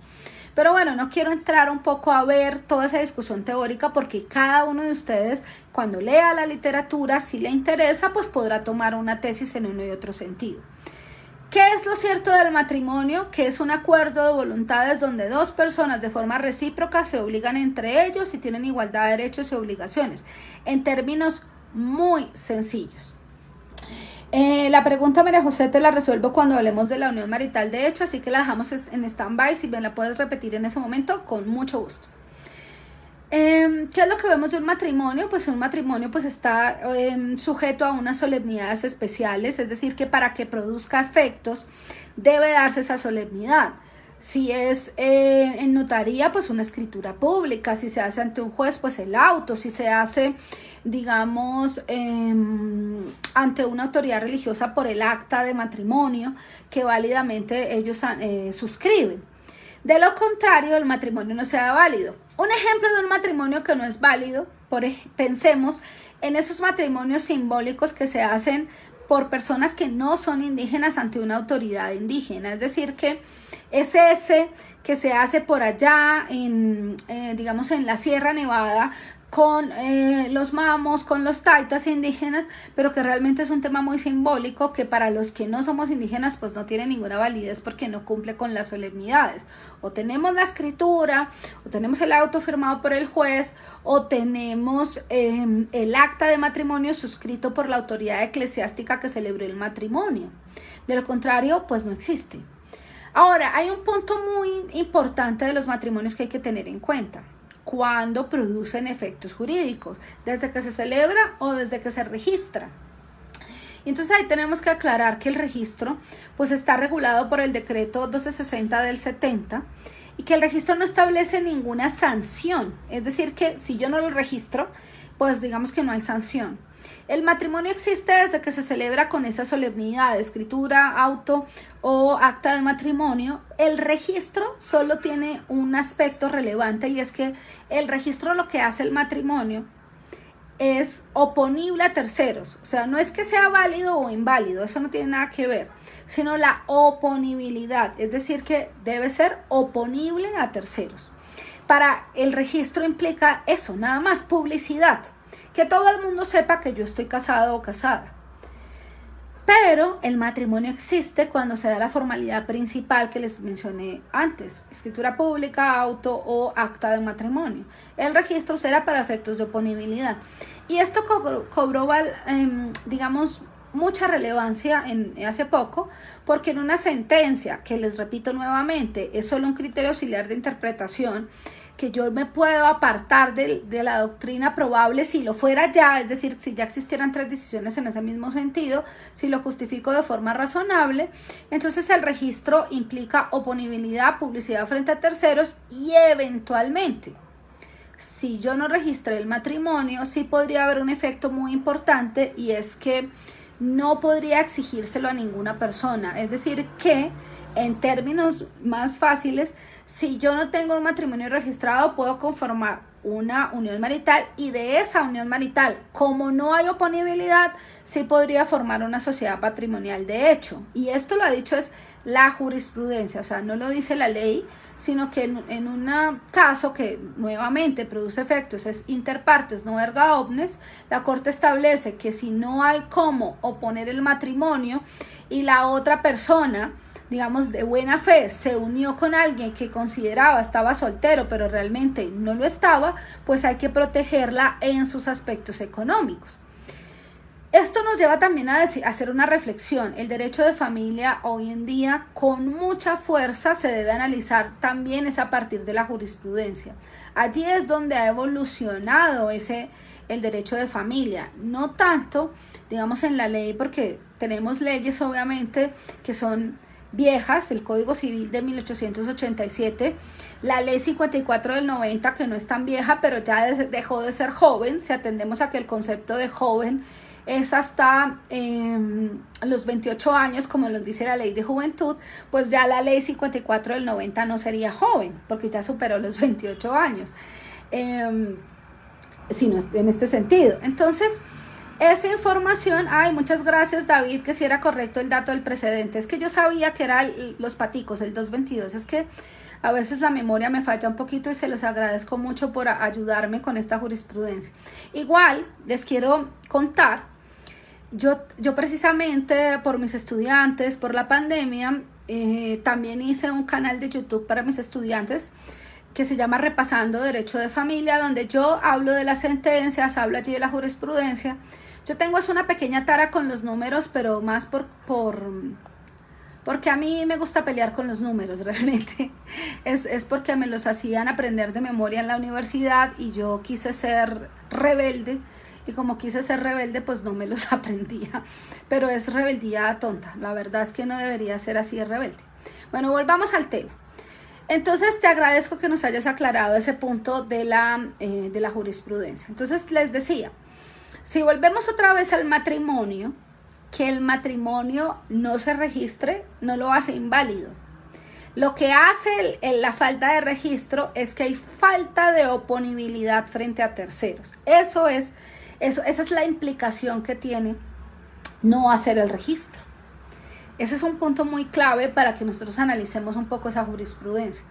Pero bueno, no quiero entrar un poco a ver toda esa discusión teórica porque cada uno de ustedes cuando lea la literatura, si le interesa, pues podrá tomar una tesis en uno y otro sentido. ¿Qué es lo cierto del matrimonio? Que es un acuerdo de voluntades donde dos personas de forma recíproca se obligan entre ellos y tienen igualdad de derechos y obligaciones, en términos muy sencillos. La pregunta, María José, te la resuelvo cuando hablemos de la unión marital de hecho, así que la dejamos en stand-by. Si bien la puedes repetir en ese momento, con mucho gusto. ¿Qué es lo que vemos de un matrimonio? Pues un matrimonio pues está sujeto a unas solemnidades especiales, es decir, que para que produzca efectos debe darse esa solemnidad. Si es en notaría, pues una escritura pública. Si se hace ante un juez, pues el auto. Si se hace, digamos, ante una autoridad religiosa por el acta de matrimonio que válidamente ellos suscriben. De lo contrario, el matrimonio no sea válido. Un ejemplo de un matrimonio que no es válido, pensemos en esos matrimonios simbólicos que se hacen por personas que no son indígenas ante una autoridad indígena, es decir, que es ese que se hace por allá, digamos en la Sierra Nevada, con los mamos, con los taitas indígenas, pero que realmente es un tema muy simbólico que para los que no somos indígenas pues no tiene ninguna validez porque no cumple con las solemnidades. O tenemos la escritura, o tenemos el auto firmado por el juez, o tenemos el acta de matrimonio suscrito por la autoridad eclesiástica que celebró el matrimonio. De lo contrario, pues no existe. Ahora, hay un punto muy importante de los matrimonios que hay que tener en cuenta. Cuando producen efectos jurídicos, desde que se celebra o desde que se registra. Y entonces ahí tenemos que aclarar que el registro pues está regulado por el decreto 1260 del 70 y que el registro no establece ninguna sanción, es decir que si yo no lo registro, pues digamos que no hay sanción. El matrimonio existe desde que se celebra con esa solemnidad de escritura, auto o acta de matrimonio. El registro solo tiene un aspecto relevante y es que el registro lo que hace el matrimonio es oponible a terceros. O sea, no es que sea válido o inválido, eso no tiene nada que ver, sino la oponibilidad, es decir que debe ser oponible a terceros. Para el registro implica eso, nada más, publicidad. Que todo el mundo sepa que yo estoy casado o casada. Pero el matrimonio existe cuando se da la formalidad principal que les mencioné antes, escritura pública, auto o acta de matrimonio. El registro será para efectos de oponibilidad. Y esto cobró digamos, mucha relevancia hace poco, porque en una sentencia, que les repito nuevamente, es solo un criterio auxiliar de interpretación, que yo me puedo apartar de la doctrina probable si lo fuera ya, es decir, si ya existieran tres decisiones en ese mismo sentido, si lo justifico de forma razonable, entonces el registro implica oponibilidad, publicidad frente a terceros y eventualmente, si yo no registré el matrimonio, sí podría haber un efecto muy importante y es que no podría exigírselo a ninguna persona, es decir que En términos más fáciles, si yo no tengo un matrimonio registrado, puedo conformar una unión marital, y de esa unión marital, como no hay oponibilidad, sí podría formar una sociedad patrimonial de hecho. Y esto lo ha dicho es la jurisprudencia, o sea, no lo dice la ley, sino que en un caso que nuevamente produce efectos, es inter partes no erga omnes, la Corte establece que si no hay cómo oponer el matrimonio y la otra persona, digamos, de buena fe, se unió con alguien que consideraba estaba soltero, pero realmente no lo estaba, pues hay que protegerla en sus aspectos económicos. Esto nos lleva también a hacer una reflexión. El derecho de familia hoy en día con mucha fuerza se debe analizar también es a partir de la jurisprudencia. Allí es donde ha evolucionado el derecho de familia, no tanto, digamos, en la ley, porque tenemos leyes obviamente que son viejas, el Código Civil de 1887, la Ley 54 del 90, que no es tan vieja, pero ya dejó de ser joven, si atendemos a que el concepto de joven es hasta los 28 años, como nos dice la Ley de Juventud, pues ya la Ley 54 del 90 no sería joven, porque ya superó los 28 años, sino en este sentido. Entonces, esa información, muchas gracias David, que si era correcto el dato del precedente, es que yo sabía que era los paticos, el 222, es que a veces la memoria me falla un poquito y se los agradezco mucho por ayudarme con esta jurisprudencia. Igual, les quiero contar, yo precisamente por mis estudiantes, por la pandemia, también hice un canal de YouTube para mis estudiantes, que se llama Repasando Derecho de Familia, donde yo hablo de las sentencias, hablo allí de la jurisprudencia. Yo tengo una pequeña tara con los números, pero más porque a mí me gusta pelear con los números, realmente. Es porque me los hacían aprender de memoria en la universidad y yo quise ser rebelde. Y como quise ser rebelde, pues no me los aprendía. Pero es rebeldía tonta. La verdad es que no debería ser así de rebelde. Bueno, volvamos al tema. Entonces te agradezco que nos hayas aclarado ese punto de la jurisprudencia. Entonces les decía, si volvemos otra vez al matrimonio, que el matrimonio no se registre no lo hace inválido. Lo que hace la falta de registro es que hay falta de oponibilidad frente a terceros. Esa es la implicación que tiene no hacer el registro. Ese es un punto muy clave para que nosotros analicemos un poco esa jurisprudencia.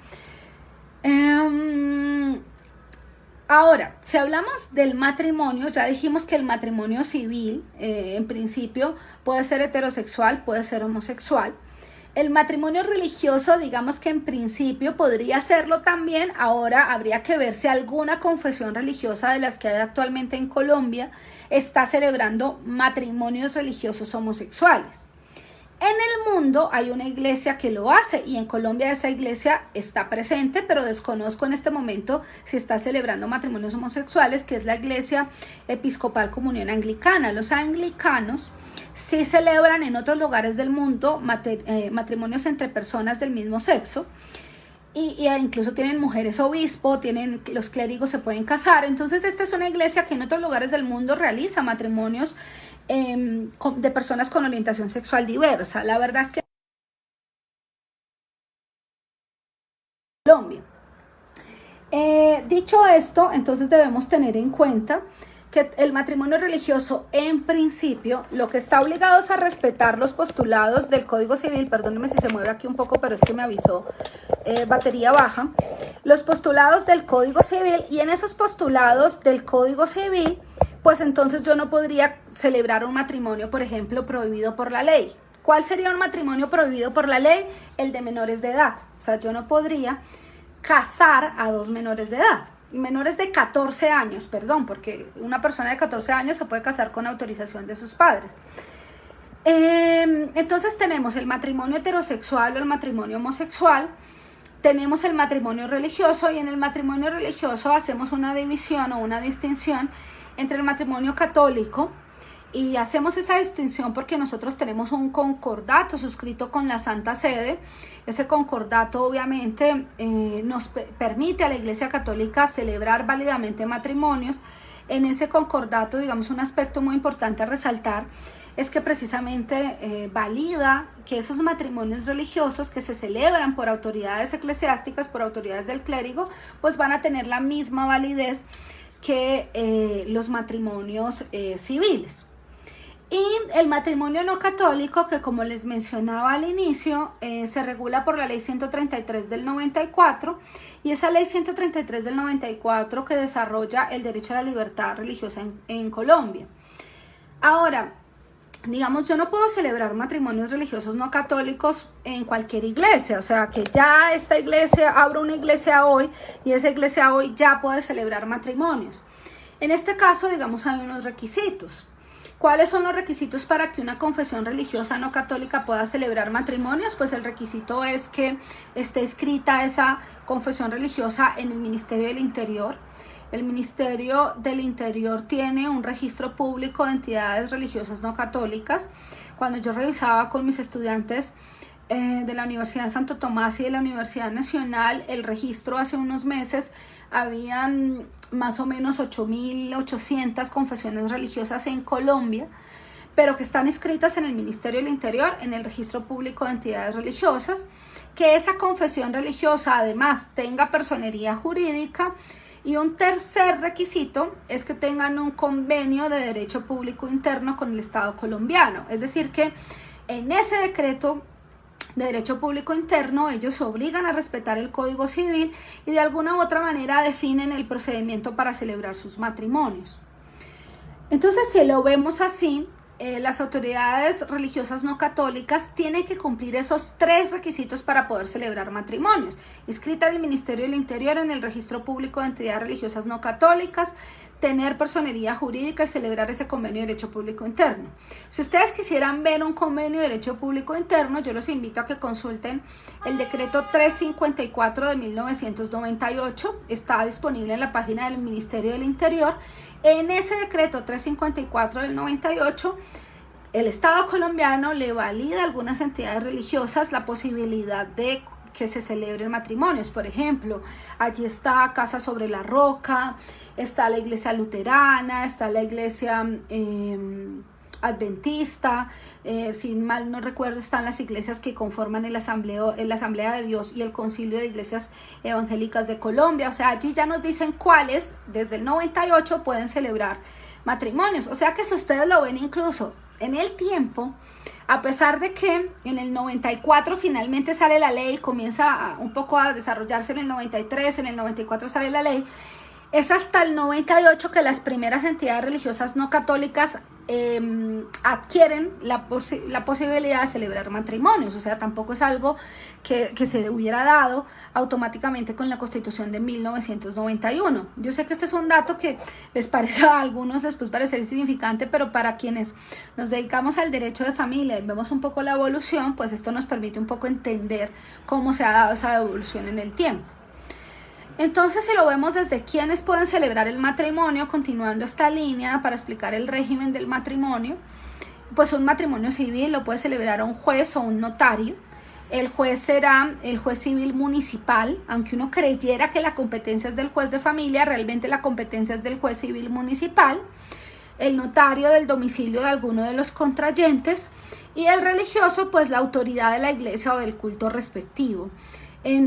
Ahora, si hablamos del matrimonio, ya dijimos que el matrimonio civil, en principio, puede ser heterosexual, puede ser homosexual. El matrimonio religioso, digamos que en principio podría serlo también. Ahora habría que ver si alguna confesión religiosa de las que hay actualmente en Colombia está celebrando matrimonios religiosos homosexuales. En el mundo hay una iglesia que lo hace y en Colombia esa iglesia está presente, pero desconozco en este momento si está celebrando matrimonios homosexuales, que es la Iglesia Episcopal Comunión Anglicana. Los anglicanos sí celebran en otros lugares del mundo matrimonios entre personas del mismo sexo. Y incluso tienen mujeres obispo, los clérigos se pueden casar. Entonces esta es una iglesia que en otros lugares del mundo realiza matrimonios de personas con orientación sexual diversa. La verdad es que Colombia. Dicho esto, entonces debemos tener en cuenta que el matrimonio religioso, en principio, lo que está obligado es a respetar los postulados del Código Civil. Perdónenme si se mueve aquí un poco, pero es que me avisó batería baja. Los postulados del Código Civil, y en esos postulados del Código Civil, pues entonces yo no podría celebrar un matrimonio, por ejemplo, prohibido por la ley. ¿Cuál sería un matrimonio prohibido por la ley? El de menores de edad. O sea, yo no podría casar a dos menores de edad. Menores de 14 años, perdón, porque una persona de 14 años se puede casar con autorización de sus padres. Entonces tenemos el matrimonio heterosexual o el matrimonio homosexual, tenemos el matrimonio religioso, y en el matrimonio religioso hacemos una división o una distinción entre el matrimonio católico, y hacemos esa distinción porque nosotros tenemos un concordato suscrito con la Santa Sede. Ese concordato obviamente nos permite a la Iglesia Católica celebrar válidamente matrimonios en ese concordato, digamos, un aspecto muy importante a resaltar es que precisamente valida que esos matrimonios religiosos que se celebran por autoridades eclesiásticas, por autoridades del clérigo, pues van a tener la misma validez que los matrimonios civiles. Y el matrimonio no católico, que como les mencionaba al inicio, se regula por la ley 133 del 94, y esa ley 133 del 94 que desarrolla el derecho a la libertad religiosa en Colombia. Ahora, digamos, yo no puedo celebrar matrimonios religiosos no católicos en cualquier iglesia, o sea, que ya esta iglesia, abro una iglesia hoy y esa iglesia hoy ya puede celebrar matrimonios. En este caso, digamos, hay unos requisitos. ¿Cuáles son los requisitos para que una confesión religiosa no católica pueda celebrar matrimonios? Pues el requisito es que esté inscrita esa confesión religiosa en el Ministerio del Interior. El Ministerio del Interior tiene un registro público de entidades religiosas no católicas. Cuando yo revisaba con mis estudiantes de la Universidad de Santo Tomás y de la Universidad Nacional, el registro hace unos meses habían más o menos 8.800 confesiones religiosas en Colombia, pero que están inscritas en el Ministerio del Interior, en el registro público de entidades religiosas, que esa confesión religiosa además tenga personería jurídica. Y un tercer requisito es que tengan un convenio de derecho público interno con el Estado colombiano. Es decir, que en ese decreto de derecho público interno ellos se obligan a respetar el Código Civil y de alguna u otra manera definen el procedimiento para celebrar sus matrimonios. Entonces, si lo vemos así, las autoridades religiosas no católicas tienen que cumplir esos tres requisitos para poder celebrar matrimonios: inscrita en el Ministerio del Interior, en el registro público de entidades religiosas no católicas, tener personería jurídica y celebrar ese convenio de derecho público interno. Si ustedes quisieran ver un convenio de derecho público interno, yo los invito a que consulten el decreto 354 de 1998, está disponible en la página del Ministerio del Interior. En ese decreto 354 del 98, el Estado colombiano le valida a algunas entidades religiosas la posibilidad de que se celebren matrimonios. Por ejemplo, allí está Casa sobre la Roca, está la iglesia luterana, está la iglesia adventista, si mal no recuerdo están las iglesias que conforman la Asamblea de Dios y el Concilio de Iglesias Evangélicas de Colombia. O sea, allí ya nos dicen cuáles desde el 98 pueden celebrar matrimonios. O sea que si ustedes lo ven incluso en el tiempo, a pesar de que en el 94 finalmente sale la ley, comienza un poco a desarrollarse en el 93, en el 94 sale la ley, es hasta el 98 que las primeras entidades religiosas no católicas adquieren la posibilidad de celebrar matrimonios. O sea, tampoco es algo que se hubiera dado automáticamente con la Constitución de 1991. Yo sé que este es un dato que les parece a algunos después parecer insignificante, pero para quienes nos dedicamos al derecho de familia y vemos un poco la evolución, pues esto nos permite un poco entender cómo se ha dado esa evolución en el tiempo. Entonces, si lo vemos desde quiénes pueden celebrar el matrimonio, continuando esta línea para explicar el régimen del matrimonio, pues un matrimonio civil lo puede celebrar un juez o un notario. El juez será el juez civil municipal, aunque uno creyera que la competencia es del juez de familia, realmente la competencia es del juez civil municipal. El notario del domicilio de alguno de los contrayentes y el religioso, pues la autoridad de la iglesia o del culto respectivo.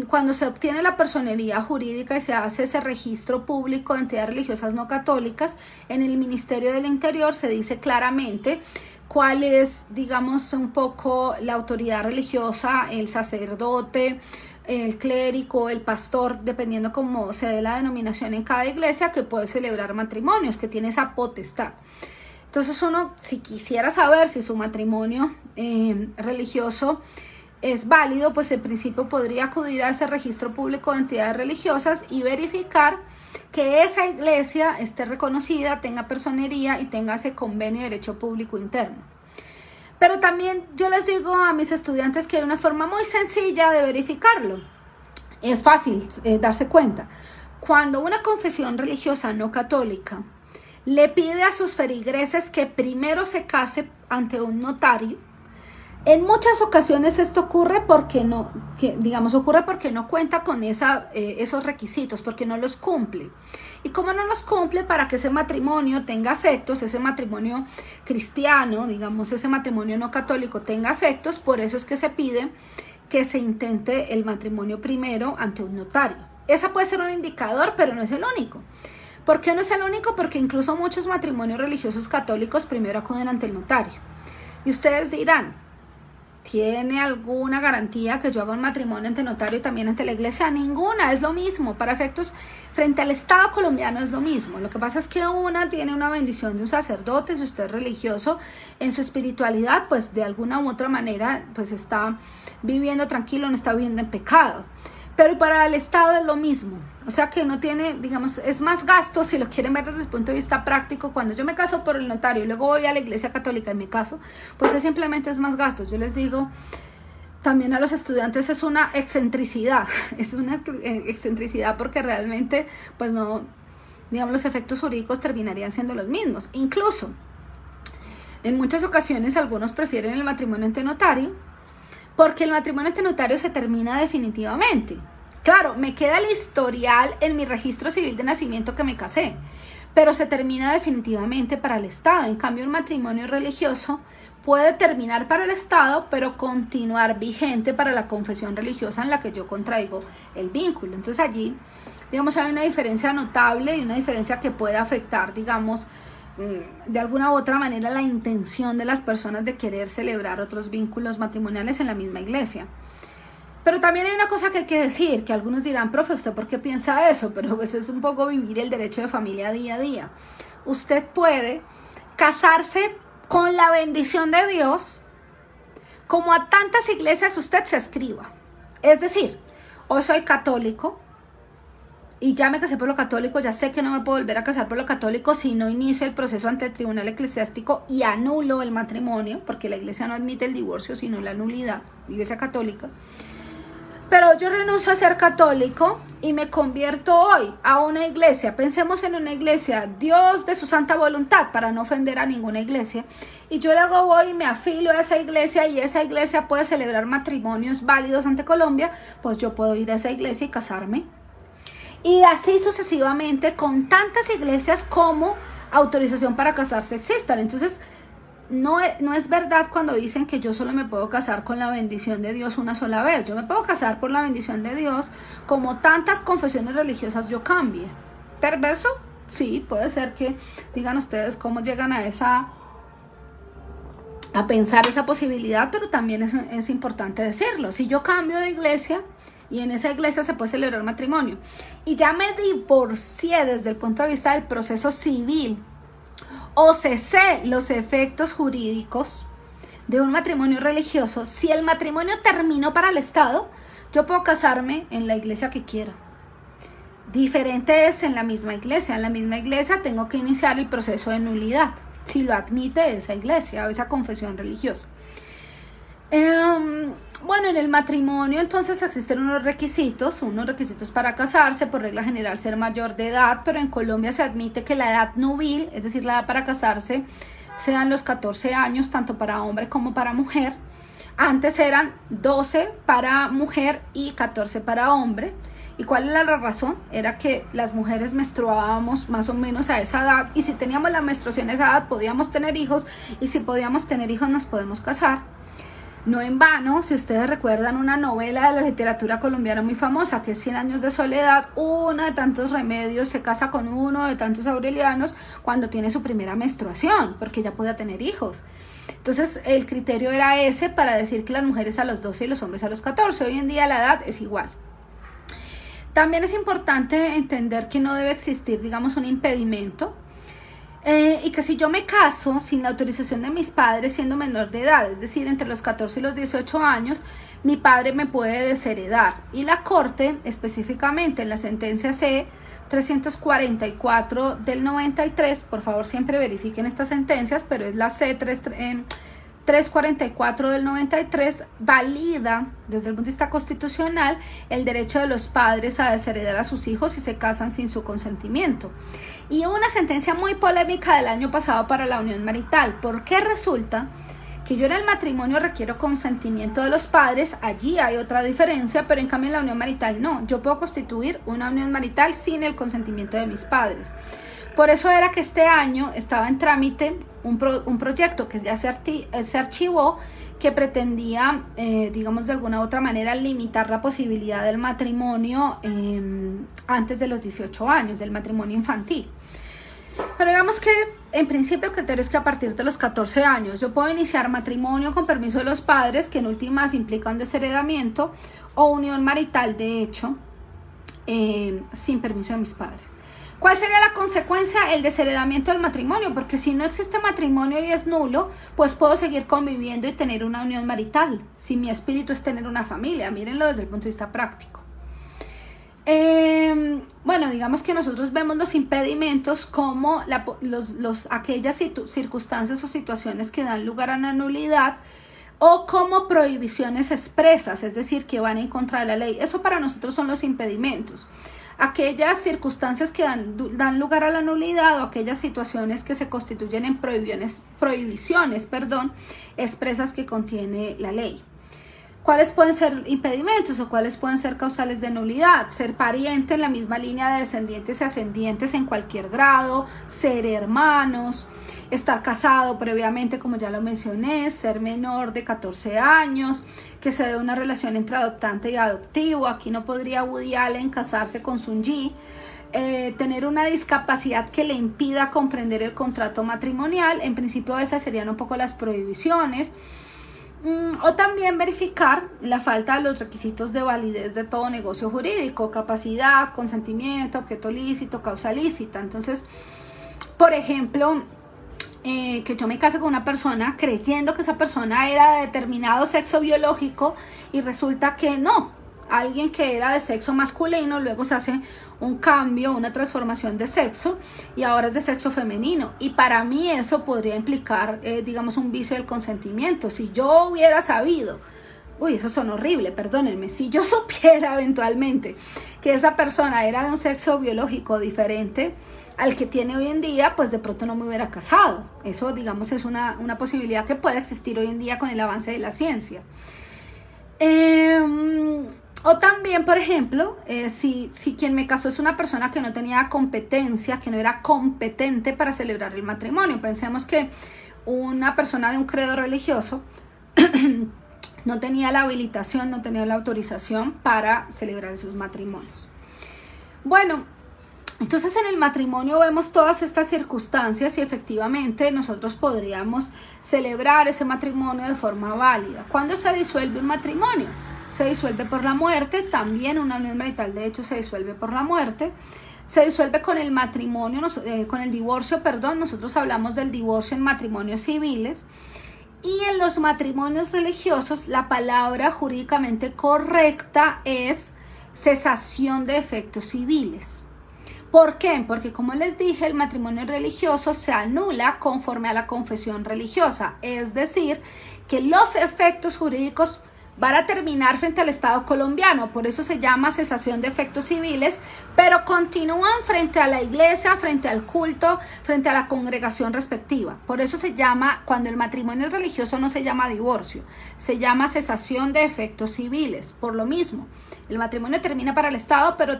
Cuando se obtiene la personería jurídica y se hace ese registro público de entidades religiosas no católicas, en el Ministerio del Interior se dice claramente cuál es, digamos, un poco la autoridad religiosa, el sacerdote, el clérigo, el pastor, dependiendo cómo se dé la denominación en cada iglesia, que puede celebrar matrimonios, que tiene esa potestad. Entonces uno, si quisiera saber si su matrimonio religioso es válido, pues en principio podría acudir a ese registro público de entidades religiosas y verificar que esa iglesia esté reconocida, tenga personería y tenga ese convenio de derecho público interno. Pero también yo les digo a mis estudiantes que hay una forma muy sencilla de verificarlo. Es fácil darse cuenta. Cuando una confesión religiosa no católica le pide a sus feligreses que primero se case ante un notario, En muchas ocasiones esto ocurre porque ocurre porque no cuenta con esos requisitos, porque no los cumple. Y como no los cumple, para que ese matrimonio tenga efectos, ese matrimonio cristiano, digamos, ese matrimonio no católico tenga efectos, por eso es que se pide que se intente el matrimonio primero ante un notario. Esa puede ser un indicador, pero no es el único. ¿Por qué no es el único? Porque incluso muchos matrimonios religiosos católicos primero acuden ante el notario. Y ustedes dirán, ¿tiene alguna garantía que yo haga un matrimonio ante notario y también ante la iglesia? Ninguna, es lo mismo. Para efectos, frente al Estado colombiano es lo mismo. Lo que pasa es que una tiene una bendición de un sacerdote, si usted es religioso, en su espiritualidad, pues de alguna u otra manera, pues está viviendo tranquilo, no está viviendo en pecado. Pero para el Estado es lo mismo. O sea que no tiene, digamos, es más gasto, si lo quieren ver desde el punto de vista práctico. Cuando yo me caso por el notario y luego voy a la iglesia católica y me caso, pues simplemente es más gasto. Yo les digo también a los estudiantes, es una excentricidad. Es una excentricidad porque realmente, pues no, digamos, los efectos jurídicos terminarían siendo los mismos. Incluso, en muchas ocasiones algunos prefieren el matrimonio ante notario, porque el matrimonio ante notario se termina definitivamente. Claro, me queda el historial en mi registro civil de nacimiento que me casé, pero se termina definitivamente para el Estado. En cambio, un matrimonio religioso puede terminar para el Estado, pero continuar vigente para la confesión religiosa en la que yo contraigo el vínculo. Entonces allí, digamos, hay una diferencia notable y una diferencia que puede afectar, digamos, de alguna u otra manera la intención de las personas de querer celebrar otros vínculos matrimoniales en la misma iglesia. Pero también hay una cosa que hay que decir, que algunos dirán, profe, ¿usted por qué piensa eso? Pero pues es un poco vivir el derecho de familia día a día. Usted puede casarse con la bendición de Dios, como a tantas iglesias usted se escriba. Es decir, hoy soy católico, y ya me casé por lo católico, ya sé que no me puedo volver a casar por lo católico si no inicio el proceso ante el tribunal eclesiástico y anulo el matrimonio, porque la iglesia no admite el divorcio, sino la nulidad, la iglesia católica. Pero yo renuncio a ser católico y me convierto hoy a una iglesia. Pensemos en una iglesia, Dios de su santa voluntad, para no ofender a ninguna iglesia. Y yo luego voy y me afilio a esa iglesia y esa iglesia puede celebrar matrimonios válidos ante Colombia, pues yo puedo ir a esa iglesia y casarme. Y así sucesivamente con tantas iglesias como autorización para casarse existan. Entonces, no es verdad cuando dicen que yo solo me puedo casar con la bendición de Dios una sola vez. Yo me puedo casar por la bendición de Dios, como tantas confesiones religiosas yo cambie. ¿Perverso? Sí, puede ser que digan ustedes cómo llegan a pensar esa posibilidad, pero también es importante decirlo. Si yo cambio de iglesia, y en esa iglesia se puede celebrar matrimonio, y ya me divorcié desde el punto de vista del proceso civil, o cesé los efectos jurídicos de un matrimonio religioso, si el matrimonio terminó para el Estado, yo puedo casarme en la iglesia que quiera. Diferente es en la misma iglesia. En la misma iglesia tengo que iniciar el proceso de nulidad, si lo admite esa iglesia o esa confesión religiosa. Bueno, en el matrimonio entonces existen unos requisitos para casarse, por regla general ser mayor de edad, pero en Colombia se admite que la edad nubil, es decir, la edad para casarse, sean los 14 años, tanto para hombre como para mujer. Antes eran 12 para mujer y 14 para hombre. ¿Y cuál era la razón? Era que las mujeres menstruábamos más o menos a esa edad, y si teníamos la menstruación a esa edad podíamos tener hijos, y si podíamos tener hijos nos podemos casar. No en vano, si ustedes recuerdan una novela de la literatura colombiana muy famosa, que es 100 años de soledad, una de tantos Remedios se casa con uno de tantos Aurelianos cuando tiene su primera menstruación, porque ya podía tener hijos. Entonces el criterio era ese, para decir que las mujeres a los 12 y los hombres a los 14. Hoy en día la edad es igual. También es importante entender que no debe existir, digamos, un impedimento, y que si yo me caso sin la autorización de mis padres siendo menor de edad, es decir, entre los 14 y los 18 años, mi padre me puede desheredar. Y la Corte, específicamente en la sentencia C-344 del 93, por favor siempre verifiquen estas sentencias, pero es la C-344 del 93, valida desde el punto de vista constitucional el derecho de los padres a desheredar a sus hijos si se casan sin su consentimiento. Y una sentencia muy polémica del año pasado para la unión marital, porque resulta que que yo en el matrimonio requiero consentimiento de los padres, allí hay otra diferencia, pero en cambio en la unión marital no. Yo puedo constituir una unión marital sin el consentimiento de mis padres. Por eso era que este año estaba en trámite un proyecto que ya se archivó, que pretendía, digamos de alguna u otra manera, limitar la posibilidad del matrimonio antes de los 18 años, del matrimonio infantil. Pero digamos que en principio el criterio es que a partir de los 14 años yo puedo iniciar matrimonio con permiso de los padres, que en últimas implica un desheredamiento, o unión marital de hecho, sin permiso de mis padres. ¿Cuál sería la consecuencia? El desheredamiento del matrimonio, porque si no existe matrimonio y es nulo, pues puedo seguir conviviendo y tener una unión marital, si mi espíritu es tener una familia. Mírenlo desde el punto de vista práctico. Bueno, digamos que nosotros vemos los impedimentos como aquellas circunstancias o situaciones que dan lugar a una nulidad, o como prohibiciones expresas, es decir, que van en contra de la ley. Eso para nosotros son los impedimentos. Aquellas circunstancias que dan lugar a la nulidad, o aquellas situaciones que se constituyen en prohibiciones, expresas que contiene la ley. ¿Cuáles pueden ser impedimentos o cuáles pueden ser causales de nulidad? Ser pariente en la misma línea de descendientes y ascendientes en cualquier grado, ser hermanos, estar casado previamente, como ya lo mencioné, ser menor de 14 años, que se dé una relación entre adoptante y adoptivo. Aquí no podría Woody Allen casarse con Sun Yi. Tener una discapacidad que le impida comprender el contrato matrimonial. En principio esas serían un poco las prohibiciones. O también verificar la falta de los requisitos de validez de todo negocio jurídico: capacidad, consentimiento, objeto lícito, causa lícita. Entonces, por ejemplo, que yo me case con una persona creyendo que esa persona era de determinado sexo biológico y resulta que no, alguien que era de sexo masculino luego se hace un cambio, una transformación de sexo y ahora es de sexo femenino, y para mí eso podría implicar digamos un vicio del consentimiento. Si yo hubiera sabido, eso son horrible, perdónenme, si yo supiera eventualmente que esa persona era de un sexo biológico diferente al que tiene hoy en día, pues de pronto no me hubiera casado. Eso, digamos, es una posibilidad que puede existir hoy en día con el avance de la ciencia. O también, por ejemplo, si quien me casó es una persona que no tenía competencia, que no era competente para celebrar el matrimonio. Pensemos que una persona de un credo religioso no tenía la habilitación, no tenía la autorización para celebrar sus matrimonios. Bueno, entonces en el matrimonio vemos todas estas circunstancias y efectivamente nosotros podríamos celebrar ese matrimonio de forma válida. ¿Cuándo se disuelve un matrimonio? Se disuelve por la muerte. También una unión marital de hecho se disuelve por la muerte. Se disuelve con el matrimonio, con el divorcio, nosotros hablamos del divorcio en matrimonios civiles. Y en los matrimonios religiosos la palabra jurídicamente correcta es cesación de efectos civiles. ¿Por qué? Porque como les dije, el matrimonio religioso se anula conforme a la confesión religiosa, es decir, que los efectos jurídicos van a terminar frente al Estado colombiano, por eso se llama cesación de efectos civiles, pero continúan frente a la iglesia, frente al culto, frente a la congregación respectiva. Por eso se llama, cuando el matrimonio es religioso no se llama divorcio, se llama cesación de efectos civiles. Por lo mismo, el matrimonio termina para el Estado, pero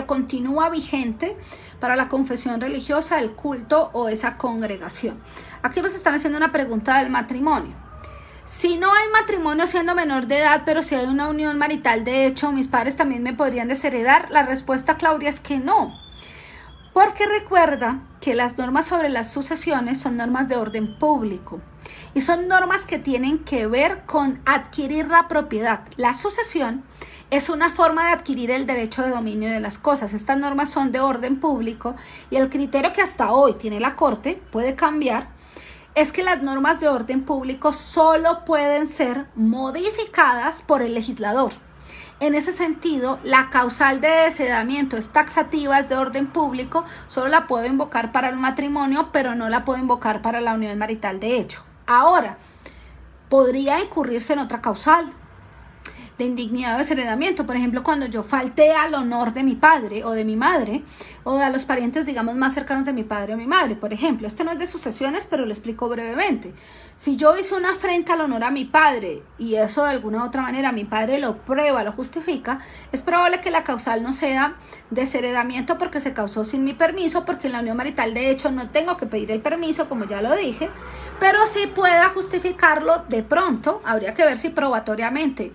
continúa vigente para la confesión religiosa, el culto o esa congregación. Aquí nos están haciendo una pregunta del matrimonio. Si no hay matrimonio siendo menor de edad, pero si hay una unión marital de hecho, ¿mis padres también me podrían desheredar? La respuesta, Claudia, es que no. Porque recuerda que las normas sobre las sucesiones son normas de orden público y son normas que tienen que ver con adquirir la propiedad. La sucesión es una forma de adquirir el derecho de dominio de las cosas. Estas normas son de orden público y el criterio que hasta hoy tiene la Corte, puede cambiar, es que las normas de orden público solo pueden ser modificadas por el legislador. En ese sentido, la causal de desheredamiento es taxativa, es de orden público, solo la puedo invocar para el matrimonio, pero no la puedo invocar para la unión marital de hecho. Ahora, podría incurrirse en otra causal, de indignidad o desheredamiento. Por ejemplo, cuando yo falté al honor de mi padre o de mi madre, o a los parientes, digamos, más cercanos de mi padre o mi madre. Por ejemplo, este no es de sucesiones, pero lo explico brevemente. Si yo hice una afrenta al honor a mi padre y eso de alguna u otra manera mi padre lo prueba, lo justifica, es probable que la causal no sea desheredamiento porque se causó sin mi permiso, porque en la unión marital de hecho no tengo que pedir el permiso, como ya lo dije, pero sí pueda justificarlo de pronto. Habría que ver si probatoriamente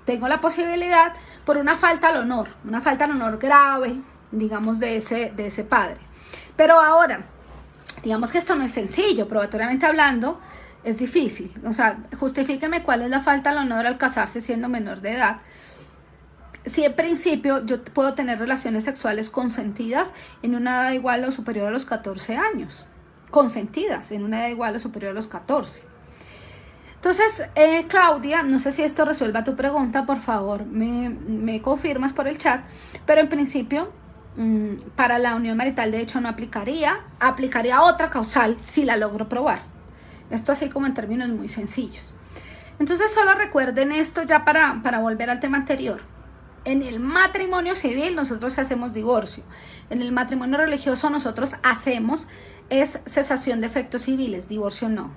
tengo la posibilidad por una falta al honor grave, digamos, de ese padre. Pero ahora, digamos que esto no es sencillo, probatoriamente hablando, es difícil. O sea, justifíqueme cuál es la falta al honor al casarse siendo menor de edad. Si en principio yo puedo tener relaciones sexuales consentidas en una edad igual o superior a los 14 años. Consentidas en una edad igual o superior a los 14. Entonces, Claudia, no sé si esto resuelva tu pregunta, por favor, me confirmas por el chat, pero en principio, para la unión marital de hecho no aplicaría otra causal si la logro probar. Esto así como en términos muy sencillos. Entonces, solo recuerden esto ya para volver al tema anterior. En el matrimonio civil nosotros hacemos divorcio. En el matrimonio religioso nosotros hacemos es cesación de efectos civiles, divorcio no.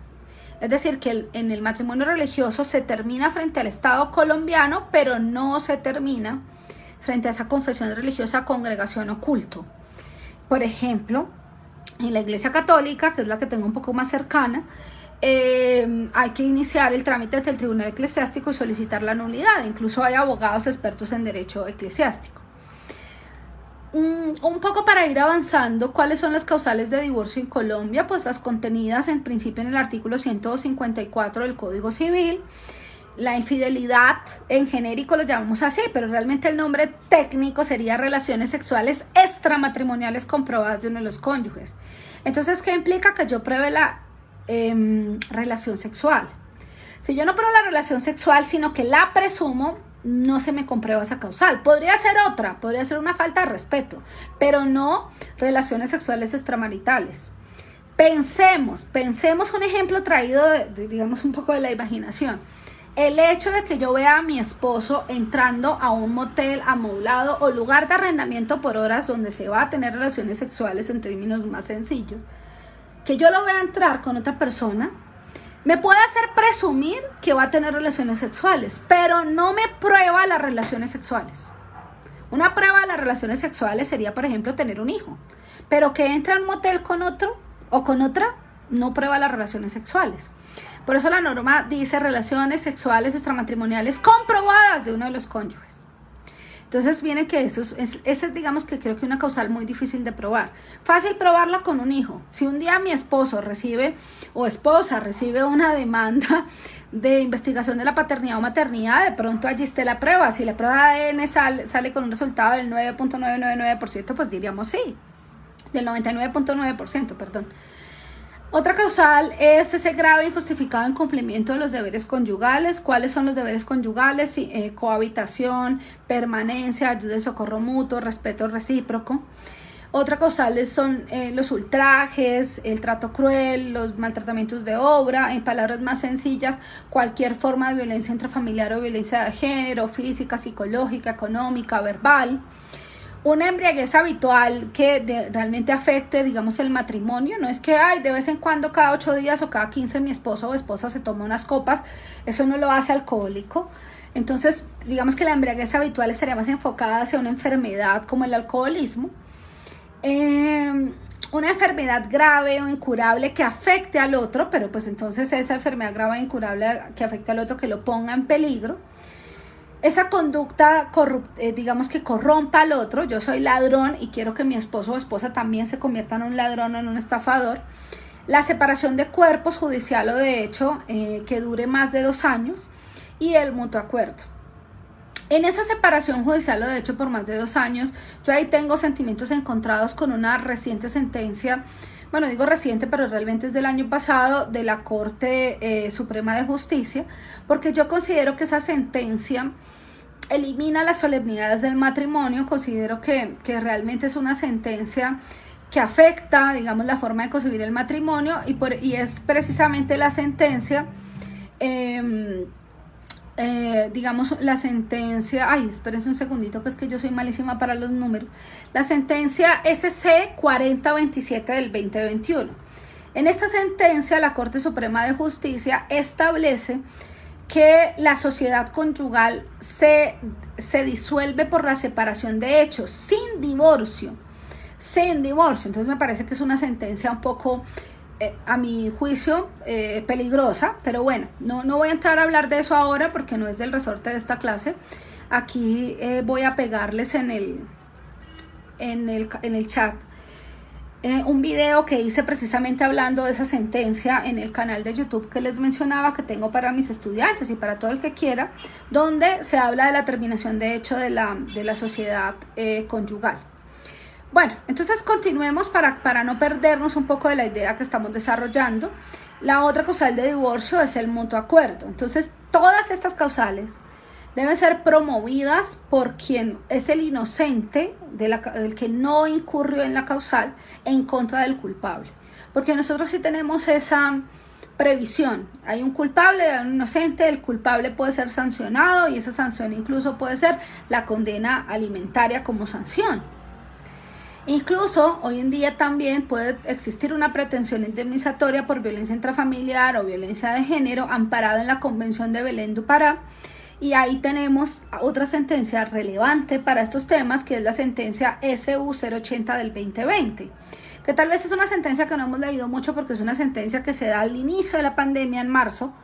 Es decir, que en el matrimonio religioso se termina frente al Estado colombiano, pero no se termina frente a esa confesión religiosa, congregación o culto. Por ejemplo, en la Iglesia Católica, que es la que tengo un poco más cercana, hay que iniciar el trámite ante el Tribunal Eclesiástico y solicitar la nulidad. Incluso hay abogados expertos en derecho eclesiástico. Un poco para ir avanzando, ¿cuáles son las causales de divorcio en Colombia? Pues las contenidas en principio en el artículo 154 del Código Civil. La infidelidad, en genérico lo llamamos así, pero realmente el nombre técnico sería relaciones sexuales extramatrimoniales comprobadas de uno de los cónyuges. Entonces, ¿qué implica? Que yo pruebe la relación sexual. Si yo no pruebo la relación sexual, sino que la presumo, no se me comprueba esa causal. Podría ser otra, podría ser una falta de respeto, pero no relaciones sexuales extramaritales. Pensemos un ejemplo traído digamos, un poco de la imaginación. El hecho de que yo vea a mi esposo entrando a un motel amoblado o lugar de arrendamiento por horas donde se va a tener relaciones sexuales en términos más sencillos, que yo lo vea entrar con otra persona, me puede hacer presumir que va a tener relaciones sexuales, pero no me prueba las relaciones sexuales. Una prueba de las relaciones sexuales sería, por ejemplo, tener un hijo, pero que entra a un motel con otro o con otra, no prueba las relaciones sexuales. Por eso la norma dice relaciones sexuales extramatrimoniales comprobadas de uno de los cónyuges. Entonces viene que esa es, digamos, que creo que una causal muy difícil de probar. Fácil probarla con un hijo. Si un día mi esposo recibe o esposa recibe una demanda de investigación de la paternidad o maternidad, de pronto allí esté la prueba. Si la prueba de ADN sale con un resultado del 9.999%, pues diríamos sí. Del 99.9%, perdón. Otra causal es ese grave e injustificado incumplimiento de los deberes conyugales. ¿Cuáles son los deberes conyugales? Cohabitación, permanencia, ayuda y socorro mutuo, respeto recíproco. Otra causal son los ultrajes, el trato cruel, los maltratamientos de obra. En palabras más sencillas, cualquier forma de violencia intrafamiliar o violencia de género, física, psicológica, económica, verbal. Una embriaguez habitual que realmente afecte, digamos, el matrimonio. No es que de vez en cuando, cada 8 días o cada 15, mi esposo o esposa se toma unas copas. Eso no lo hace alcohólico. Entonces, digamos que la embriaguez habitual estaría más enfocada hacia una enfermedad como el alcoholismo. Una enfermedad grave o incurable que afecte al otro, pero pues entonces esa enfermedad grave o incurable que afecte al otro, que lo ponga en peligro. Esa conducta, digamos, que corrompa al otro. Yo soy ladrón y quiero que mi esposo o esposa también se convierta en un ladrón o en un estafador. La separación de cuerpos, judicial o de hecho, que dure más de 2 años. Y el mutuo acuerdo. En esa separación judicial o de hecho por más de 2 años, yo ahí tengo sentimientos encontrados con una reciente sentencia. Bueno, digo reciente, pero realmente es del año pasado, de la Corte Suprema de Justicia, porque yo considero que esa sentencia elimina las solemnidades del matrimonio. Considero que realmente es una sentencia que afecta, digamos, la forma de concebir el matrimonio, y es precisamente la sentencia digamos, la sentencia, ay, espérense un segundito, que es que yo soy malísima para los números, la sentencia SC 4027 del 2021. En esta sentencia, la Corte Suprema de Justicia establece que la sociedad conyugal se disuelve por la separación de hechos, sin divorcio. Entonces me parece que es una sentencia un poco, a mi juicio, peligrosa, pero bueno, no voy a entrar a hablar de eso ahora porque no es del resorte de esta clase. Aquí voy a pegarles en el chat un video que hice precisamente hablando de esa sentencia en el canal de YouTube que les mencionaba, que tengo para mis estudiantes y para todo el que quiera, donde se habla de la terminación de hecho de la sociedad conyugal. Bueno, entonces continuemos para no perdernos un poco de la idea que estamos desarrollando. La otra causal de divorcio es el mutuo acuerdo. Entonces, todas estas causales deben ser promovidas por quien es el inocente, del que no incurrió en la causal, en contra del culpable. Porque nosotros sí tenemos esa previsión. Hay un culpable, hay un inocente, el culpable puede ser sancionado y esa sanción incluso puede ser la condena alimentaria como sanción. Incluso hoy en día también puede existir una pretensión indemnizatoria por violencia intrafamiliar o violencia de género amparado en la Convención de Belén do Pará. Y ahí tenemos otra sentencia relevante para estos temas, que es la sentencia SU 080 del 2020, que tal vez es una sentencia que no hemos leído mucho porque es una sentencia que se da al inicio de la pandemia en marzo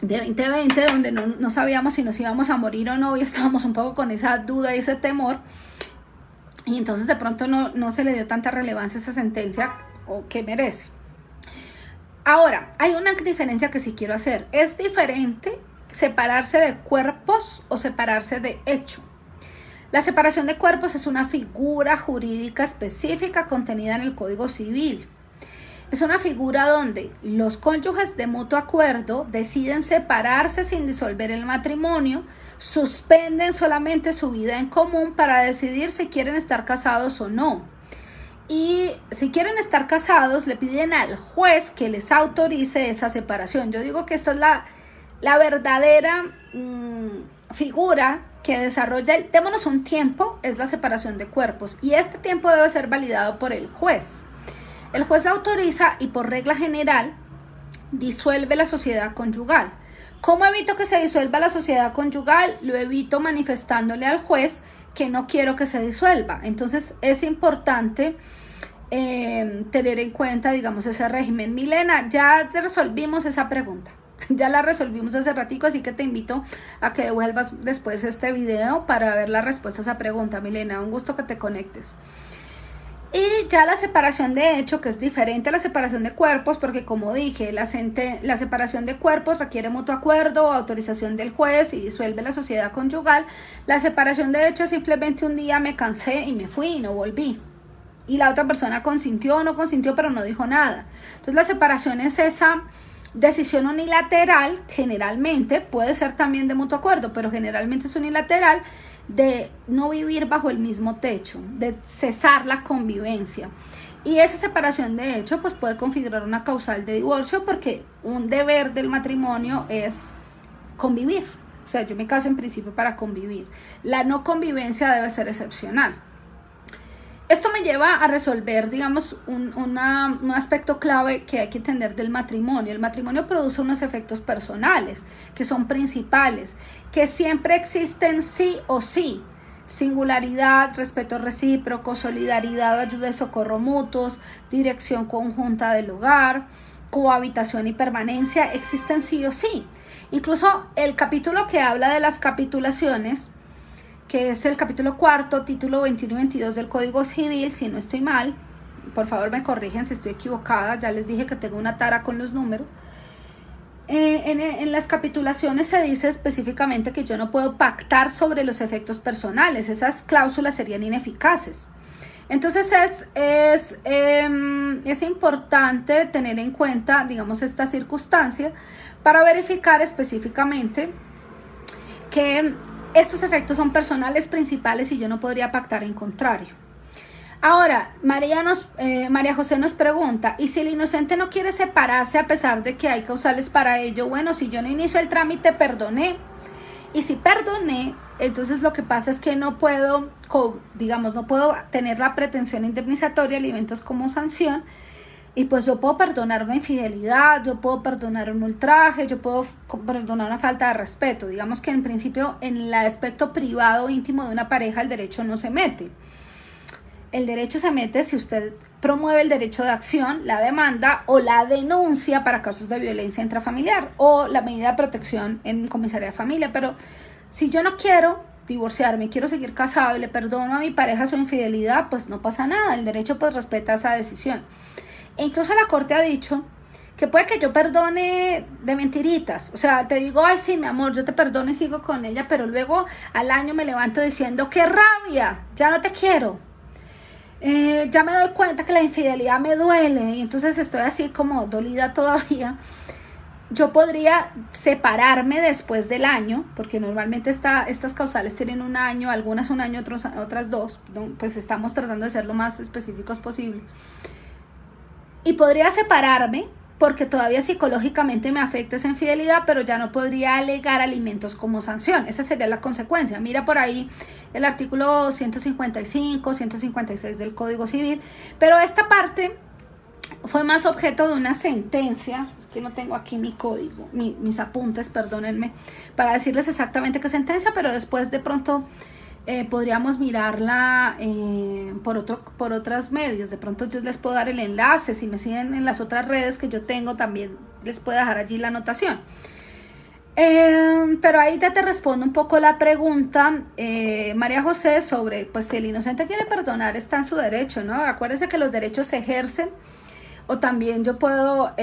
de 2020, donde no sabíamos si nos íbamos a morir o no y estábamos un poco con esa duda y ese temor. Y entonces de pronto no se le dio tanta relevancia a esa sentencia o que merece. Ahora, hay una diferencia que sí quiero hacer. Es diferente separarse de cuerpos o separarse de hecho. La separación de cuerpos es una figura jurídica específica contenida en el Código Civil. Es una figura donde los cónyuges de mutuo acuerdo deciden separarse sin disolver el matrimonio, suspenden solamente su vida en común para decidir si quieren estar casados o no. Y si quieren estar casados, le piden al juez que les autorice esa separación. Yo digo que esta es la verdadera figura que desarrolla démonos un tiempo, es la separación de cuerpos. Y este tiempo debe ser validado por el juez. El juez la autoriza y por regla general disuelve la sociedad conyugal. ¿Cómo evito que se disuelva la sociedad conyugal? Lo evito manifestándole al juez que no quiero que se disuelva. Entonces es importante tener en cuenta, digamos, ese régimen. Milena, ya resolvimos esa pregunta. Ya la resolvimos hace ratico, así que te invito a que devuelvas después este video para ver la respuesta a esa pregunta, Milena. Un gusto que te conectes. Y ya la separación de hecho, que es diferente a la separación de cuerpos, porque como dije, la separación de cuerpos requiere mutuo acuerdo o autorización del juez y disuelve la sociedad conyugal. La separación de hecho, simplemente un día me cansé y me fui y no volví. Y la otra persona consintió o no consintió, pero no dijo nada. Entonces la separación es esa decisión unilateral, generalmente, puede ser también de mutuo acuerdo, pero generalmente es unilateral, de no vivir bajo el mismo techo, de cesar la convivencia. Y esa separación de hecho pues puede configurar una causal de divorcio, porque un deber del matrimonio es convivir. O sea, yo me caso en principio para convivir. La no convivencia debe ser excepcional. Esto me lleva a resolver, digamos, un aspecto clave que hay que entender del matrimonio. El matrimonio produce unos efectos personales que son principales, que siempre existen sí o sí. Singularidad, respeto recíproco, solidaridad, ayuda y socorro mutuos, dirección conjunta del hogar, cohabitación y permanencia, existen sí o sí. Incluso el capítulo que habla de las capitulaciones, que es el capítulo 4, título 21 y 22 del Código Civil, si no estoy mal, por favor me corrigen si estoy equivocada, ya les dije que tengo una tara con los números. En las capitulaciones se dice específicamente que yo no puedo pactar sobre los efectos personales, esas cláusulas serían ineficaces. Entonces es importante tener en cuenta, digamos, esta circunstancia para verificar específicamente que estos efectos son personales principales y yo no podría pactar en contrario. Ahora, María José nos pregunta, ¿y si el inocente no quiere separarse a pesar de que hay causales para ello? Bueno, si yo no inicio el trámite, perdoné. Y si perdoné, entonces lo que pasa es que no puedo, digamos, no puedo tener la pretensión indemnizatoria, alimentos como sanción. Y pues yo puedo perdonar una infidelidad, yo puedo perdonar un ultraje, yo puedo perdonar una falta de respeto. Digamos que en principio en el aspecto privado íntimo de una pareja el derecho no se mete. El derecho se mete si usted promueve el derecho de acción, la demanda o la denuncia para casos de violencia intrafamiliar o la medida de protección en comisaría de familia. Pero si yo no quiero divorciarme, quiero seguir casado y le perdono a mi pareja su infidelidad, pues no pasa nada. El derecho pues respeta esa decisión. E incluso la corte ha dicho que puede que yo perdone de mentiritas. O sea, te digo, ay sí, mi amor, yo te perdono y sigo con ella, pero luego al año me levanto diciendo, ¡qué rabia! Ya no te quiero. Ya me doy cuenta que la infidelidad me duele y entonces estoy así como dolida todavía. Yo podría separarme después del año, porque normalmente estas causales tienen un año, algunas un año, otras 2, ¿no? Pues estamos tratando de ser lo más específicos posible. Y podría separarme porque todavía psicológicamente me afecta esa infidelidad, pero ya no podría alegar alimentos como sanción. Esa sería la consecuencia. Mira por ahí el artículo 155, 156 del Código Civil, pero esta parte fue más objeto de una sentencia. Es que no tengo aquí mi código, mis apuntes, perdónenme, para decirles exactamente qué sentencia, pero después de pronto podríamos mirarla por otros medios. De pronto yo les puedo dar el enlace, si me siguen en las otras redes que yo tengo, también les puedo dejar allí la anotación. Pero ahí ya te respondo un poco la pregunta, María José, sobre pues si el inocente quiere perdonar, está en su derecho, ¿no? Acuérdense que los derechos se ejercen, o también yo puedo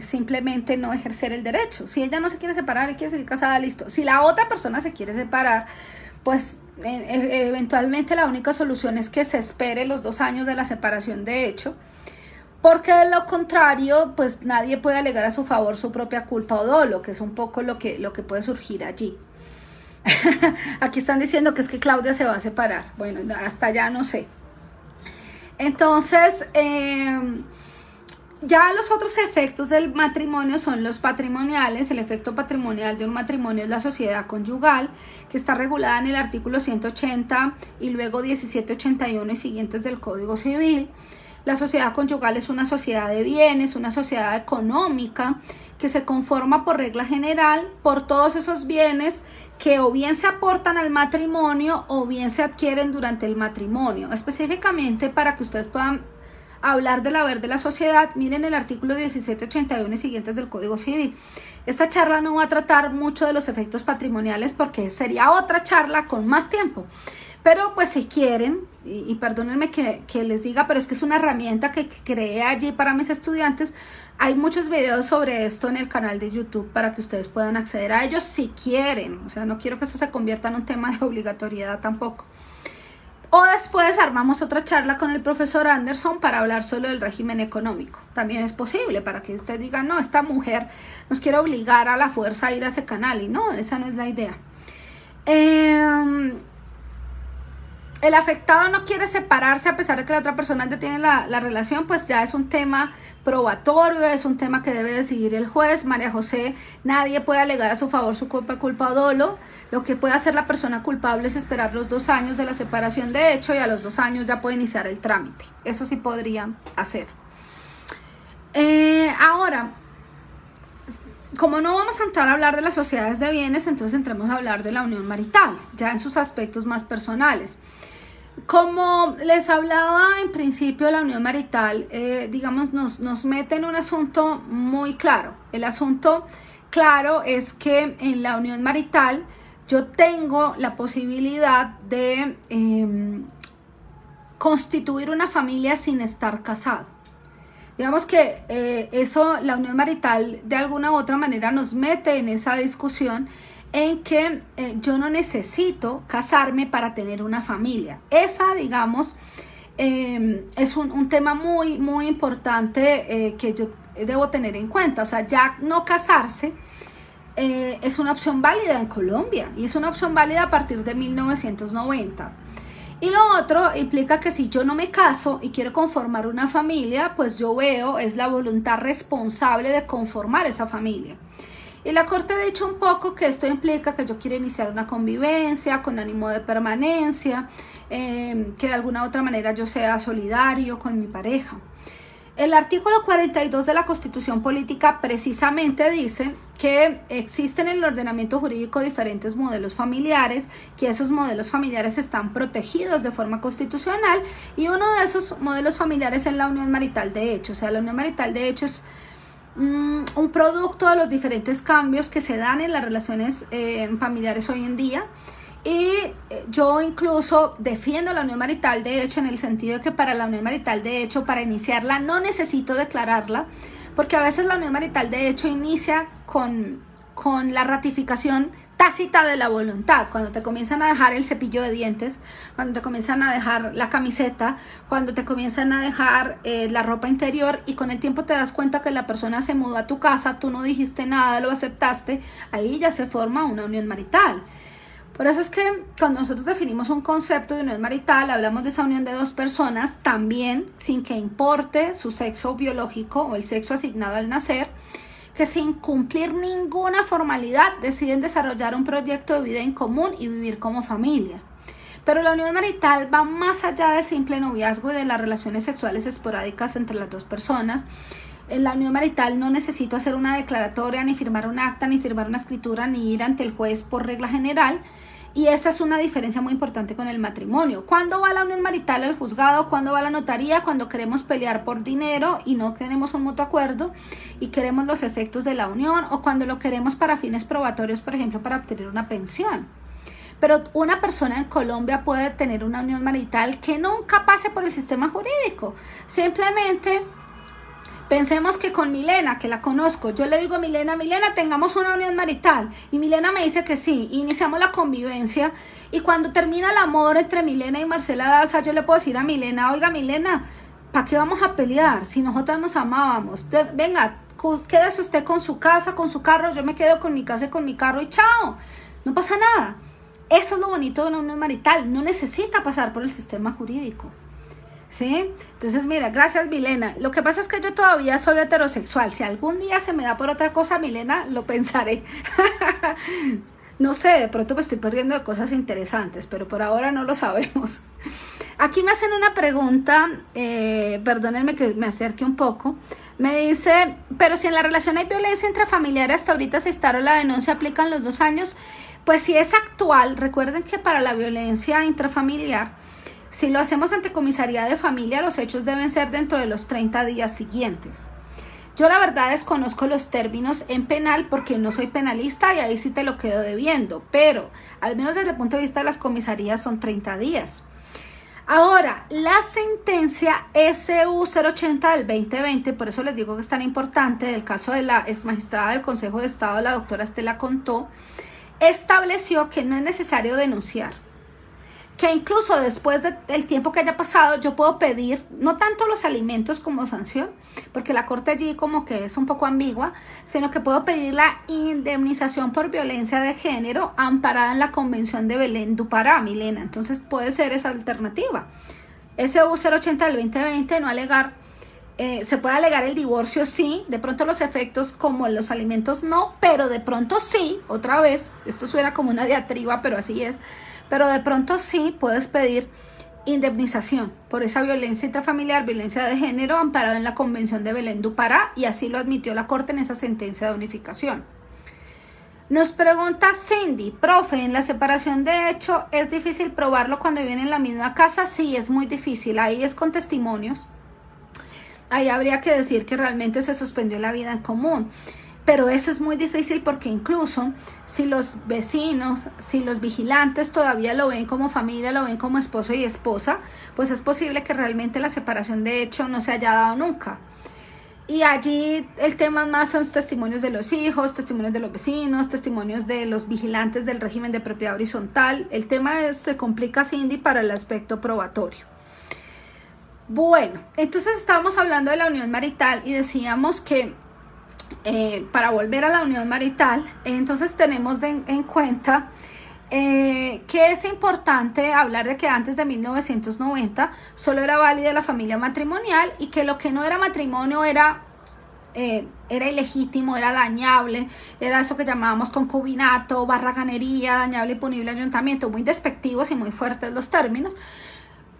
simplemente no ejercer el derecho. Si ella no se quiere separar y quiere seguir casada, listo. Si la otra persona se quiere separar, pues eventualmente la única solución es que se espere los 2 años de la separación de hecho, porque de lo contrario, pues nadie puede alegar a su favor su propia culpa o dolo, que es un poco lo que puede surgir allí. Aquí están diciendo que es que Claudia se va a separar. Bueno, hasta allá no sé. Entonces, ya los otros efectos del matrimonio son los patrimoniales. El efecto patrimonial de un matrimonio es la sociedad conyugal, que está regulada en el artículo 180 y luego 1781 y siguientes del Código Civil. La sociedad conyugal es una sociedad de bienes, una sociedad económica que se conforma por regla general por todos esos bienes que o bien se aportan al matrimonio o bien se adquieren durante el matrimonio. Específicamente, para que ustedes puedan hablar del haber de la sociedad, miren el artículo 1781 y siguientes del Código Civil. Esta charla no va a tratar mucho de los efectos patrimoniales porque sería otra charla con más tiempo. Pero pues si quieren, y perdónenme que les diga, pero es que es una herramienta que creé allí para mis estudiantes. Hay muchos videos sobre esto en el canal de YouTube para que ustedes puedan acceder a ellos si quieren. O sea, no quiero que esto se convierta en un tema de obligatoriedad tampoco. O después armamos otra charla con el profesor Anderson para hablar solo del régimen económico. También es posible, para que usted diga, no, esta mujer nos quiere obligar a la fuerza a ir a ese canal. Y no, esa no es la idea. El afectado no quiere separarse a pesar de que la otra persona detiene la relación, pues ya es un tema probatorio, es un tema que debe decidir el juez. María José, nadie puede alegar a su favor su culpa o dolo. Lo que puede hacer la persona culpable es esperar los 2 años de la separación de hecho y a los 2 años ya puede iniciar el trámite. Eso sí podrían hacer. Ahora, como no vamos a entrar a hablar de las sociedades de bienes, entonces entremos a hablar de la unión marital, ya en sus aspectos más personales. Como les hablaba en principio, la unión marital, digamos, nos mete en un asunto muy claro. El asunto claro es que en la unión marital yo tengo la posibilidad de constituir una familia sin estar casado. Digamos que la unión marital de alguna u otra manera nos mete en esa discusión en que yo no necesito casarme para tener una familia. Esa, digamos, es un tema muy, muy importante que yo debo tener en cuenta. O sea, ya no casarse es una opción válida en Colombia y es una opción válida a partir de 1990. Y lo otro implica que si yo no me caso y quiero conformar una familia, pues yo veo es la voluntad responsable de conformar esa familia. Y la Corte ha dicho un poco que esto implica que yo quiero iniciar una convivencia con ánimo de permanencia, que de alguna u otra manera yo sea solidario con mi pareja. El artículo 42 de la Constitución Política precisamente dice que existen en el ordenamiento jurídico diferentes modelos familiares, que esos modelos familiares están protegidos de forma constitucional, y uno de esos modelos familiares es la unión marital de hecho. O sea, la unión marital de hecho es un producto de los diferentes cambios que se dan en las relaciones familiares hoy en día. Y yo incluso defiendo la unión marital de hecho en el sentido de que para la unión marital de hecho, para iniciarla, no necesito declararla, porque a veces la unión marital de hecho inicia con la ratificación tácita de la voluntad, cuando te comienzan a dejar el cepillo de dientes, cuando te comienzan a dejar la camiseta, cuando te comienzan a dejar la ropa interior, y con el tiempo te das cuenta que la persona se mudó a tu casa, tú no dijiste nada, lo aceptaste, ahí ya se forma una unión marital. Por eso es que cuando nosotros definimos un concepto de unión marital, hablamos de esa unión de dos personas, también sin que importe su sexo biológico o el sexo asignado al nacer, que sin cumplir ninguna formalidad deciden desarrollar un proyecto de vida en común y vivir como familia. Pero la unión marital va más allá del simple noviazgo y de las relaciones sexuales esporádicas entre las dos personas. En la unión marital no necesito hacer una declaratoria, ni firmar un acta, ni firmar una escritura, ni ir ante el juez por regla general. Y esa es una diferencia muy importante con el matrimonio. ¿Cuándo va la unión marital al juzgado? ¿Cuándo va la notaría? Cuando queremos pelear por dinero y no tenemos un mutuo acuerdo y queremos los efectos de la unión, o cuando lo queremos para fines probatorios, por ejemplo, para obtener una pensión. Pero una persona en Colombia puede tener una unión marital que nunca pase por el sistema jurídico. Simplemente pensemos que con Milena, que la conozco, yo le digo a Milena, tengamos una unión marital, y Milena me dice que sí, iniciamos la convivencia, y cuando termina el amor entre Milena y Marcela Daza, yo le puedo decir a Milena, oiga Milena, ¿para qué vamos a pelear si nosotras nos amábamos? Venga, quédese usted con su casa, con su carro, yo me quedo con mi casa y con mi carro, y chao, no pasa nada. Eso es lo bonito de una unión marital, no necesita pasar por el sistema jurídico. ¿Sí? Entonces mira, gracias Milena. Lo que pasa es que yo todavía soy heterosexual. Si algún día se me da por otra cosa, Milena, lo pensaré. No sé, de pronto me estoy perdiendo de cosas interesantes, pero por ahora no lo sabemos. Aquí me hacen una pregunta, perdónenme que me acerque un poco. Me dice, pero si en la relación hay violencia intrafamiliar, hasta ahorita se instauró la denuncia, ¿aplican los 2 años? Pues si es actual, recuerden que para la violencia intrafamiliar, si lo hacemos ante comisaría de familia, los hechos deben ser dentro de los 30 días siguientes. Yo la verdad desconozco los términos en penal porque no soy penalista y ahí sí te lo quedo debiendo, pero al menos desde el punto de vista de las comisarías son 30 días. Ahora, la sentencia SU 080 del 2020, por eso les digo que es tan importante, del caso de la exmagistrada del Consejo de Estado, la doctora Estela Contó, estableció que no es necesario denunciar, que incluso después del tiempo que haya pasado yo puedo pedir no tanto los alimentos como sanción, porque la corte allí como que es un poco ambigua, sino que puedo pedir la indemnización por violencia de género amparada en la Convención de Belén do Pará, Milena. Entonces puede ser esa alternativa. SU 080 del 2020, no alegar, se puede alegar el divorcio sí, de pronto los efectos como los alimentos no, pero de pronto sí, otra vez, esto suena como una diatriba, pero así es, pero de pronto sí puedes pedir indemnización por esa violencia intrafamiliar, violencia de género amparado en la Convención de Belén do Pará, y así lo admitió la Corte en esa sentencia de unificación. Nos pregunta Cindy, profe, en la separación de hecho, ¿es difícil probarlo cuando viven en la misma casa? Sí, es muy difícil, ahí es con testimonios, ahí habría que decir que realmente se suspendió la vida en común. Pero eso es muy difícil porque incluso si los vecinos, si los vigilantes todavía lo ven como familia, lo ven como esposo y esposa, pues es posible que realmente la separación de hecho no se haya dado nunca. Y allí el tema más son testimonios de los hijos, testimonios de los vecinos, testimonios de los vigilantes del régimen de propiedad horizontal. El tema se complica, Cindy, para el aspecto probatorio. Bueno, entonces estábamos hablando de la unión marital y decíamos que para volver a la unión marital, entonces tenemos en cuenta que es importante hablar de que antes de 1990 solo era válida la familia matrimonial y que lo que no era matrimonio era ilegítimo, era dañable, era eso que llamábamos concubinato, barraganería, dañable y punible ayuntamiento, muy despectivos y muy fuertes los términos,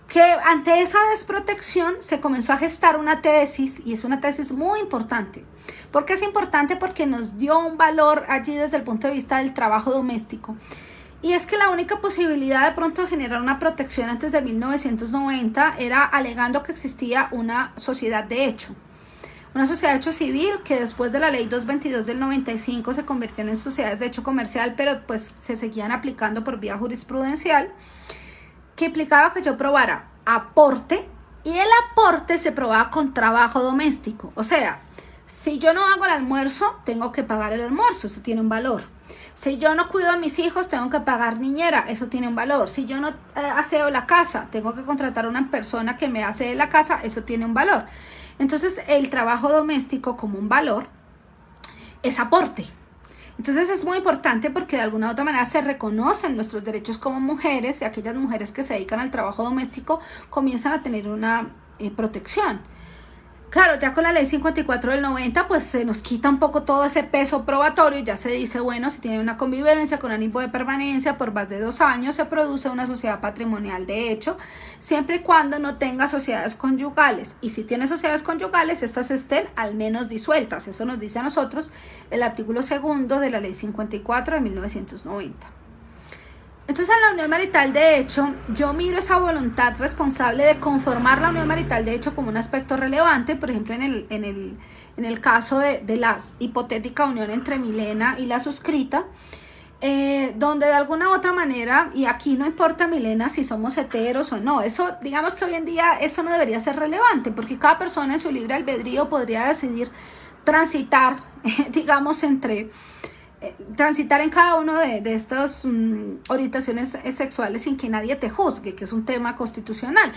que ante esa desprotección se comenzó a gestar una tesis, y es una tesis muy importante. ¿Por qué es importante? Porque nos dio un valor allí desde el punto de vista del trabajo doméstico. Y es que la única posibilidad de pronto de generar una protección antes de 1990 era alegando que existía una sociedad de hecho. Una sociedad de hecho civil que después de la ley 222 del 95 se convirtió en sociedades de hecho comercial, pero pues se seguían aplicando por vía jurisprudencial, que implicaba que yo probara aporte, y el aporte se probaba con trabajo doméstico. O sea, si yo no hago el almuerzo, tengo que pagar el almuerzo, eso tiene un valor. Si yo no cuido a mis hijos, tengo que pagar niñera, eso tiene un valor. Si yo no aseo la casa, tengo que contratar a una persona que me asee la casa, eso tiene un valor. Entonces, el trabajo doméstico como un valor es aporte. Entonces es muy importante porque de alguna u otra manera se reconocen nuestros derechos como mujeres, y aquellas mujeres que se dedican al trabajo doméstico comienzan a tener una protección. Claro, ya con la ley 54 del 90 pues se nos quita un poco todo ese peso probatorio y ya se dice, bueno, si tiene una convivencia con ánimo de permanencia por más de 2 años, se produce una sociedad patrimonial de hecho, siempre y cuando no tenga sociedades conyugales. Y si tiene sociedades conyugales, estas estén al menos disueltas. Eso nos dice a nosotros el artículo 2 de la ley 54 de 1990. Entonces en la unión marital de hecho, yo miro esa voluntad responsable de conformar la unión marital de hecho como un aspecto relevante, por ejemplo en el caso de la hipotética unión entre Milena y la suscrita, donde de alguna u otra manera, y aquí no importa Milena si somos heteros o no, eso digamos que hoy en día eso no debería ser relevante, porque cada persona en su libre albedrío podría decidir transitar, digamos, transitar en cada uno de estas orientaciones sexuales sin que nadie te juzgue, que es un tema constitucional.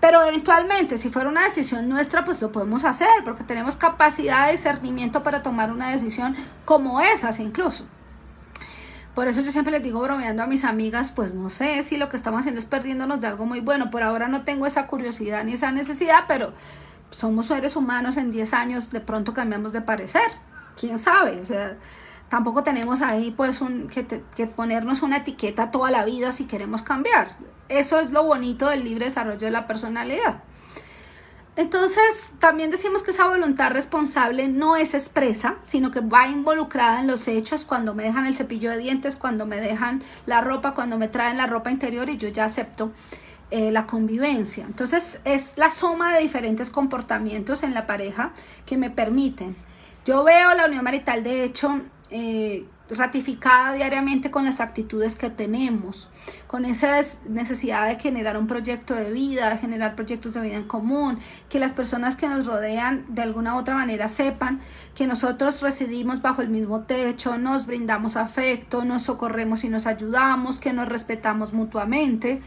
Pero eventualmente, si fuera una decisión nuestra, pues lo podemos hacer, porque tenemos capacidad de discernimiento para tomar una decisión como esas incluso. Por eso yo siempre les digo bromeando a mis amigas, pues no sé si lo que estamos haciendo es perdiéndonos de algo muy bueno. Por ahora no tengo esa curiosidad ni esa necesidad, pero somos seres humanos, en 10 años de pronto cambiamos de parecer. ¿Quién sabe? O sea, tampoco tenemos ahí pues que ponernos una etiqueta toda la vida si queremos cambiar. Eso es lo bonito del libre desarrollo de la personalidad. Entonces, también decimos que esa voluntad responsable no es expresa, sino que va involucrada en los hechos, cuando me dejan el cepillo de dientes, cuando me dejan la ropa, cuando me traen la ropa interior y yo ya acepto la convivencia. Entonces, es la suma de diferentes comportamientos en la pareja que me permiten. Yo veo la unión marital, de hecho, ratificada diariamente con las actitudes que tenemos, con esa necesidad de generar un proyecto de vida, de generar proyectos de vida en común, que las personas que nos rodean de alguna u otra manera sepan que nosotros residimos bajo el mismo techo, nos brindamos afecto, nos socorremos y nos ayudamos, que nos respetamos mutuamente,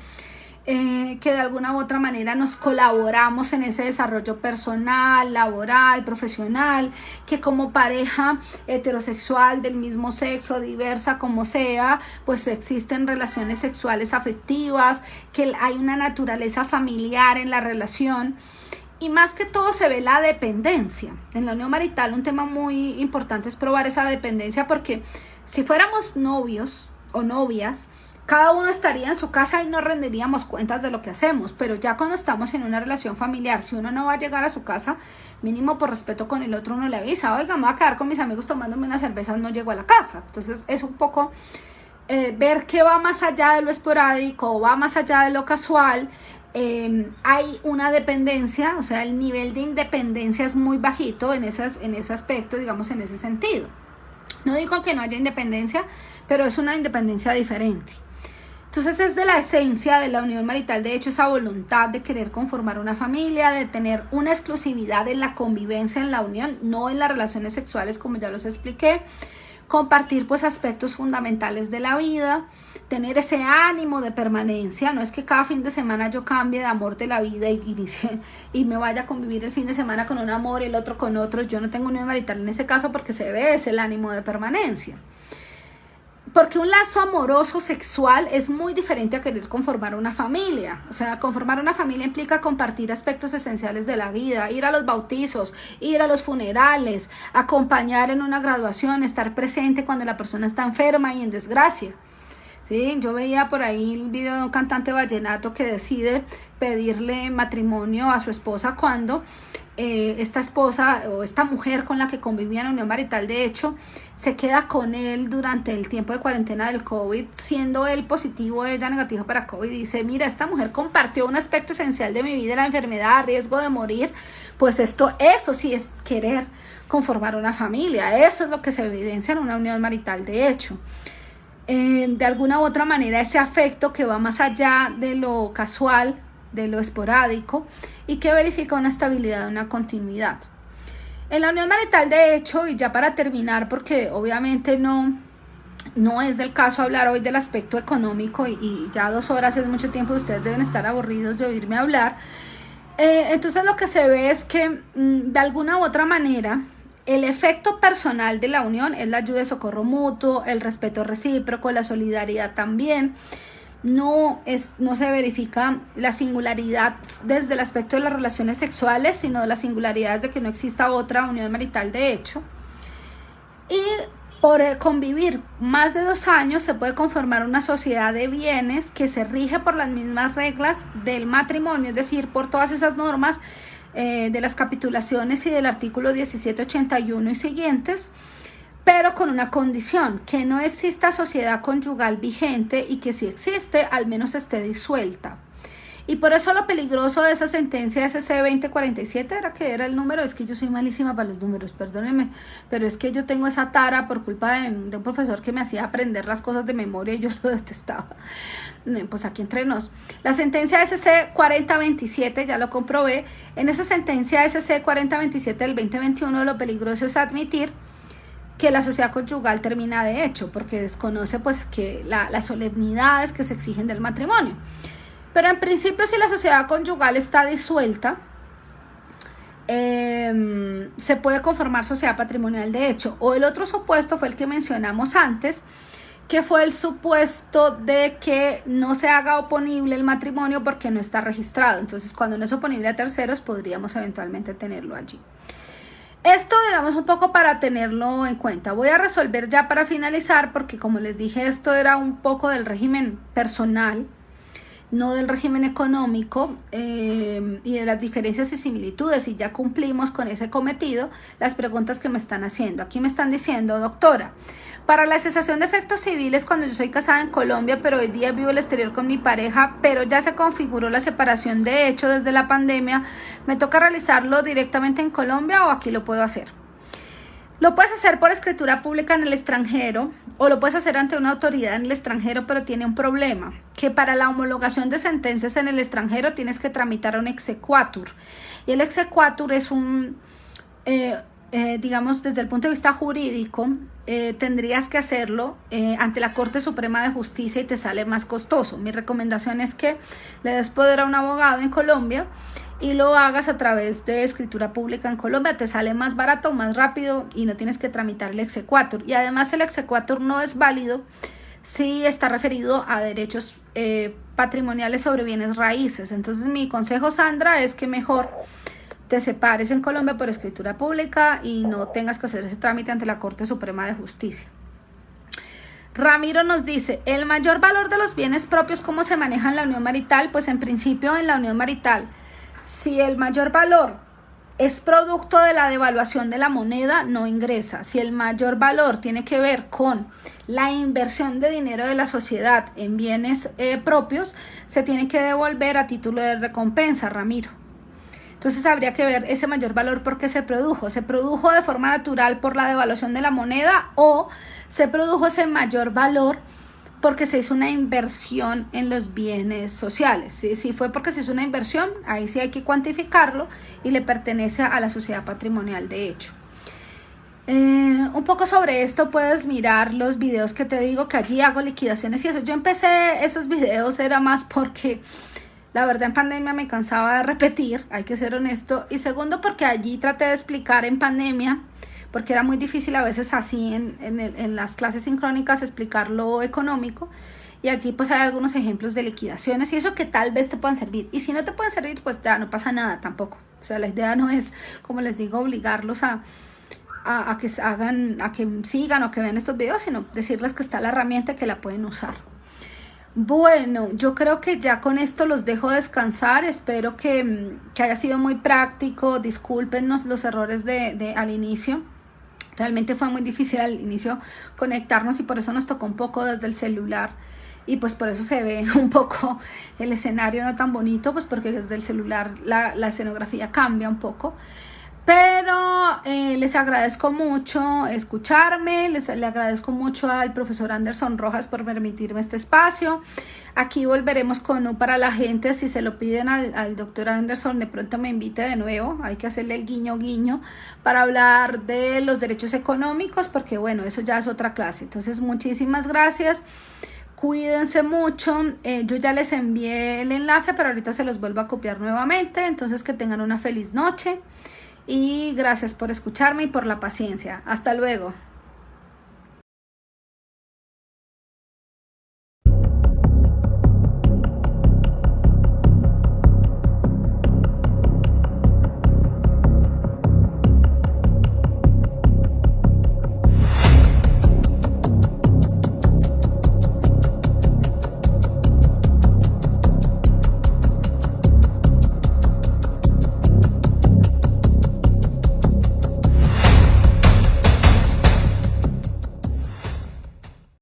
que de alguna u otra manera nos colaboramos en ese desarrollo personal, laboral, profesional, que como pareja heterosexual del mismo sexo, diversa como sea, pues existen relaciones sexuales afectivas, que hay una naturaleza familiar en la relación. Y más que todo se ve la dependencia. En la unión marital un tema muy importante es probar esa dependencia, porque si fuéramos novios o novias, cada uno estaría en su casa y no rendiríamos cuentas de lo que hacemos, pero ya cuando estamos en una relación familiar, si uno no va a llegar a su casa, mínimo por respeto con el otro, uno le avisa, oiga, me voy a quedar con mis amigos tomándome unas cervezas, no llego a la casa. Entonces es un poco ver que va más allá de lo esporádico, va más allá de lo casual. Hay una dependencia, o sea, el nivel de independencia es muy bajito en ese aspecto, digamos, en ese sentido. No digo que no haya independencia, pero es una independencia diferente. Entonces es de la esencia de la unión marital, de hecho, esa voluntad de querer conformar una familia, de tener una exclusividad en la convivencia, en la unión, no en las relaciones sexuales, como ya los expliqué. Compartir pues aspectos fundamentales de la vida, tener ese ánimo de permanencia. No es que cada fin de semana yo cambie de amor de la vida y me vaya a convivir el fin de semana con un amor y el otro con otro. Yo no tengo unión marital en ese caso, porque se ve ese el ánimo de permanencia. Porque un lazo amoroso sexual es muy diferente a querer conformar una familia. O sea, conformar una familia implica compartir aspectos esenciales de la vida, ir a los bautizos, ir a los funerales, acompañar en una graduación, estar presente cuando la persona está enferma y en desgracia. ¿Sí? Yo veía por ahí el video de un cantante vallenato que decide pedirle matrimonio a su esposa cuando esta esposa o esta mujer con la que convivía en unión marital, de hecho, se queda con él durante el tiempo de cuarentena del COVID, siendo él positivo, ella negativa para COVID. Dice, mira, esta mujer compartió un aspecto esencial de mi vida, la enfermedad, riesgo de morir. Pues eso sí es querer conformar una familia, eso es lo que se evidencia en una unión marital, de hecho. De alguna u otra manera, ese afecto que va más allá de lo casual, de lo esporádico, y que verifica una estabilidad, una continuidad. En la unión marital, de hecho, y ya para terminar, porque obviamente no es del caso hablar hoy del aspecto económico, y ya 2 horas es mucho tiempo, ustedes deben estar aburridos de oírme hablar. Entonces lo que se ve es que de alguna u otra manera el efecto personal de la unión es la ayuda y socorro mutuo, el respeto recíproco, la solidaridad también. No se verifica la singularidad desde el aspecto de las relaciones sexuales, sino de la singularidad de que no exista otra unión marital de hecho. Y por convivir más de 2 años se puede conformar una sociedad de bienes que se rige por las mismas reglas del matrimonio, es decir, por todas esas normas de las capitulaciones y del artículo 1781 y siguientes, pero con una condición, que no exista sociedad conyugal vigente y que si existe, al menos esté disuelta. Y por eso lo peligroso de esa sentencia SC 2047 era el número, es que yo soy malísima para los números, perdónenme, pero es que yo tengo esa tara por culpa de un profesor que me hacía aprender las cosas de memoria y yo lo detestaba. Pues aquí entre nos. La sentencia SC 4027, ya lo comprobé, en esa sentencia SC 4027 del 2021 lo peligroso es admitir que la sociedad conyugal termina de hecho, porque desconoce pues que las solemnidades que se exigen del matrimonio. Pero en principio, si la sociedad conyugal está disuelta, se puede conformar sociedad patrimonial de hecho. O el otro supuesto fue el que mencionamos antes, que fue el supuesto de que no se haga oponible el matrimonio porque no está registrado. Entonces, cuando no es oponible a terceros, podríamos eventualmente tenerlo allí. Esto, digamos, un poco para tenerlo en cuenta. Voy a resolver ya para finalizar, porque como les dije, esto era un poco del régimen personal, no del régimen económico, y de las diferencias y similitudes, y ya cumplimos con ese cometido. Las preguntas que me están haciendo, aquí me están diciendo, doctora, para la cesación de efectos civiles, cuando yo soy casada en Colombia, pero hoy día vivo en el exterior con mi pareja, pero ya se configuró la separación de hecho desde la pandemia, ¿me toca realizarlo directamente en Colombia o aquí lo puedo hacer? Lo puedes hacer por escritura pública en el extranjero, o lo puedes hacer ante una autoridad en el extranjero, pero tiene un problema, que para la homologación de sentencias en el extranjero tienes que tramitar un exequatur, y el exequatur es un, digamos, desde el punto de vista jurídico, tendrías que hacerlo ante la Corte Suprema de Justicia y te sale más costoso. Mi recomendación es que le des poder a un abogado en Colombia y lo hagas a través de escritura pública en Colombia. Te sale más barato, más rápido y no tienes que tramitar el exequatur. Y además el exequatur no es válido si está referido a derechos patrimoniales sobre bienes raíces. Entonces mi consejo, Sandra, es que mejor te separes en Colombia por escritura pública y no tengas que hacer ese trámite ante la Corte Suprema de Justicia. Ramiro nos dice, el mayor valor de los bienes propios, ¿cómo se maneja en la unión marital? Pues en principio en la unión marital, si el mayor valor es producto de la devaluación de la moneda, no ingresa. Si el mayor valor tiene que ver con la inversión de dinero de la sociedad en bienes propios, se tiene que devolver a título de recompensa, Ramiro. Entonces habría que ver ese mayor valor por qué se produjo. ¿Se produjo de forma natural por la devaluación de la moneda o se produjo ese mayor valor porque se hizo una inversión en los bienes sociales? Si fue porque se hizo una inversión, ahí sí hay que cuantificarlo y le pertenece a la sociedad patrimonial de hecho. Un poco sobre esto puedes mirar los videos que te digo que allí hago liquidaciones y eso. Yo empecé esos videos era más porque la verdad en pandemia me cansaba de repetir, hay que ser honesto, y segundo porque allí traté de explicar en pandemia porque era muy difícil a veces así en las clases sincrónicas explicar lo económico. Y allí pues hay algunos ejemplos de liquidaciones y eso que tal vez te puedan servir. Y si no te pueden servir, pues ya no pasa nada tampoco. O sea, la idea no es, como les digo, obligarlos a que hagan, a que sigan o que vean estos videos, sino decirles que está la herramienta que la pueden usar. Bueno, yo creo que ya con esto los dejo descansar. Espero que haya sido muy práctico. Discúlpenos los errores al inicio. Realmente fue muy difícil al inicio conectarnos y por eso nos tocó un poco desde el celular. Y pues por eso se ve un poco el escenario no tan bonito, pues porque desde el celular la escenografía cambia un poco. Pero les agradezco mucho escucharme, le agradezco mucho al profesor Anderson Rojas por permitirme este espacio. Aquí volveremos con U para la gente, si se lo piden al doctor Anderson, de pronto me invite de nuevo, hay que hacerle el guiño guiño para hablar de los derechos económicos, porque bueno, eso ya es otra clase. Entonces muchísimas gracias. Cuídense mucho, yo ya les envié el enlace, pero ahorita se los vuelvo a copiar nuevamente, entonces que tengan una feliz noche y gracias por escucharme y por la paciencia. Hasta luego.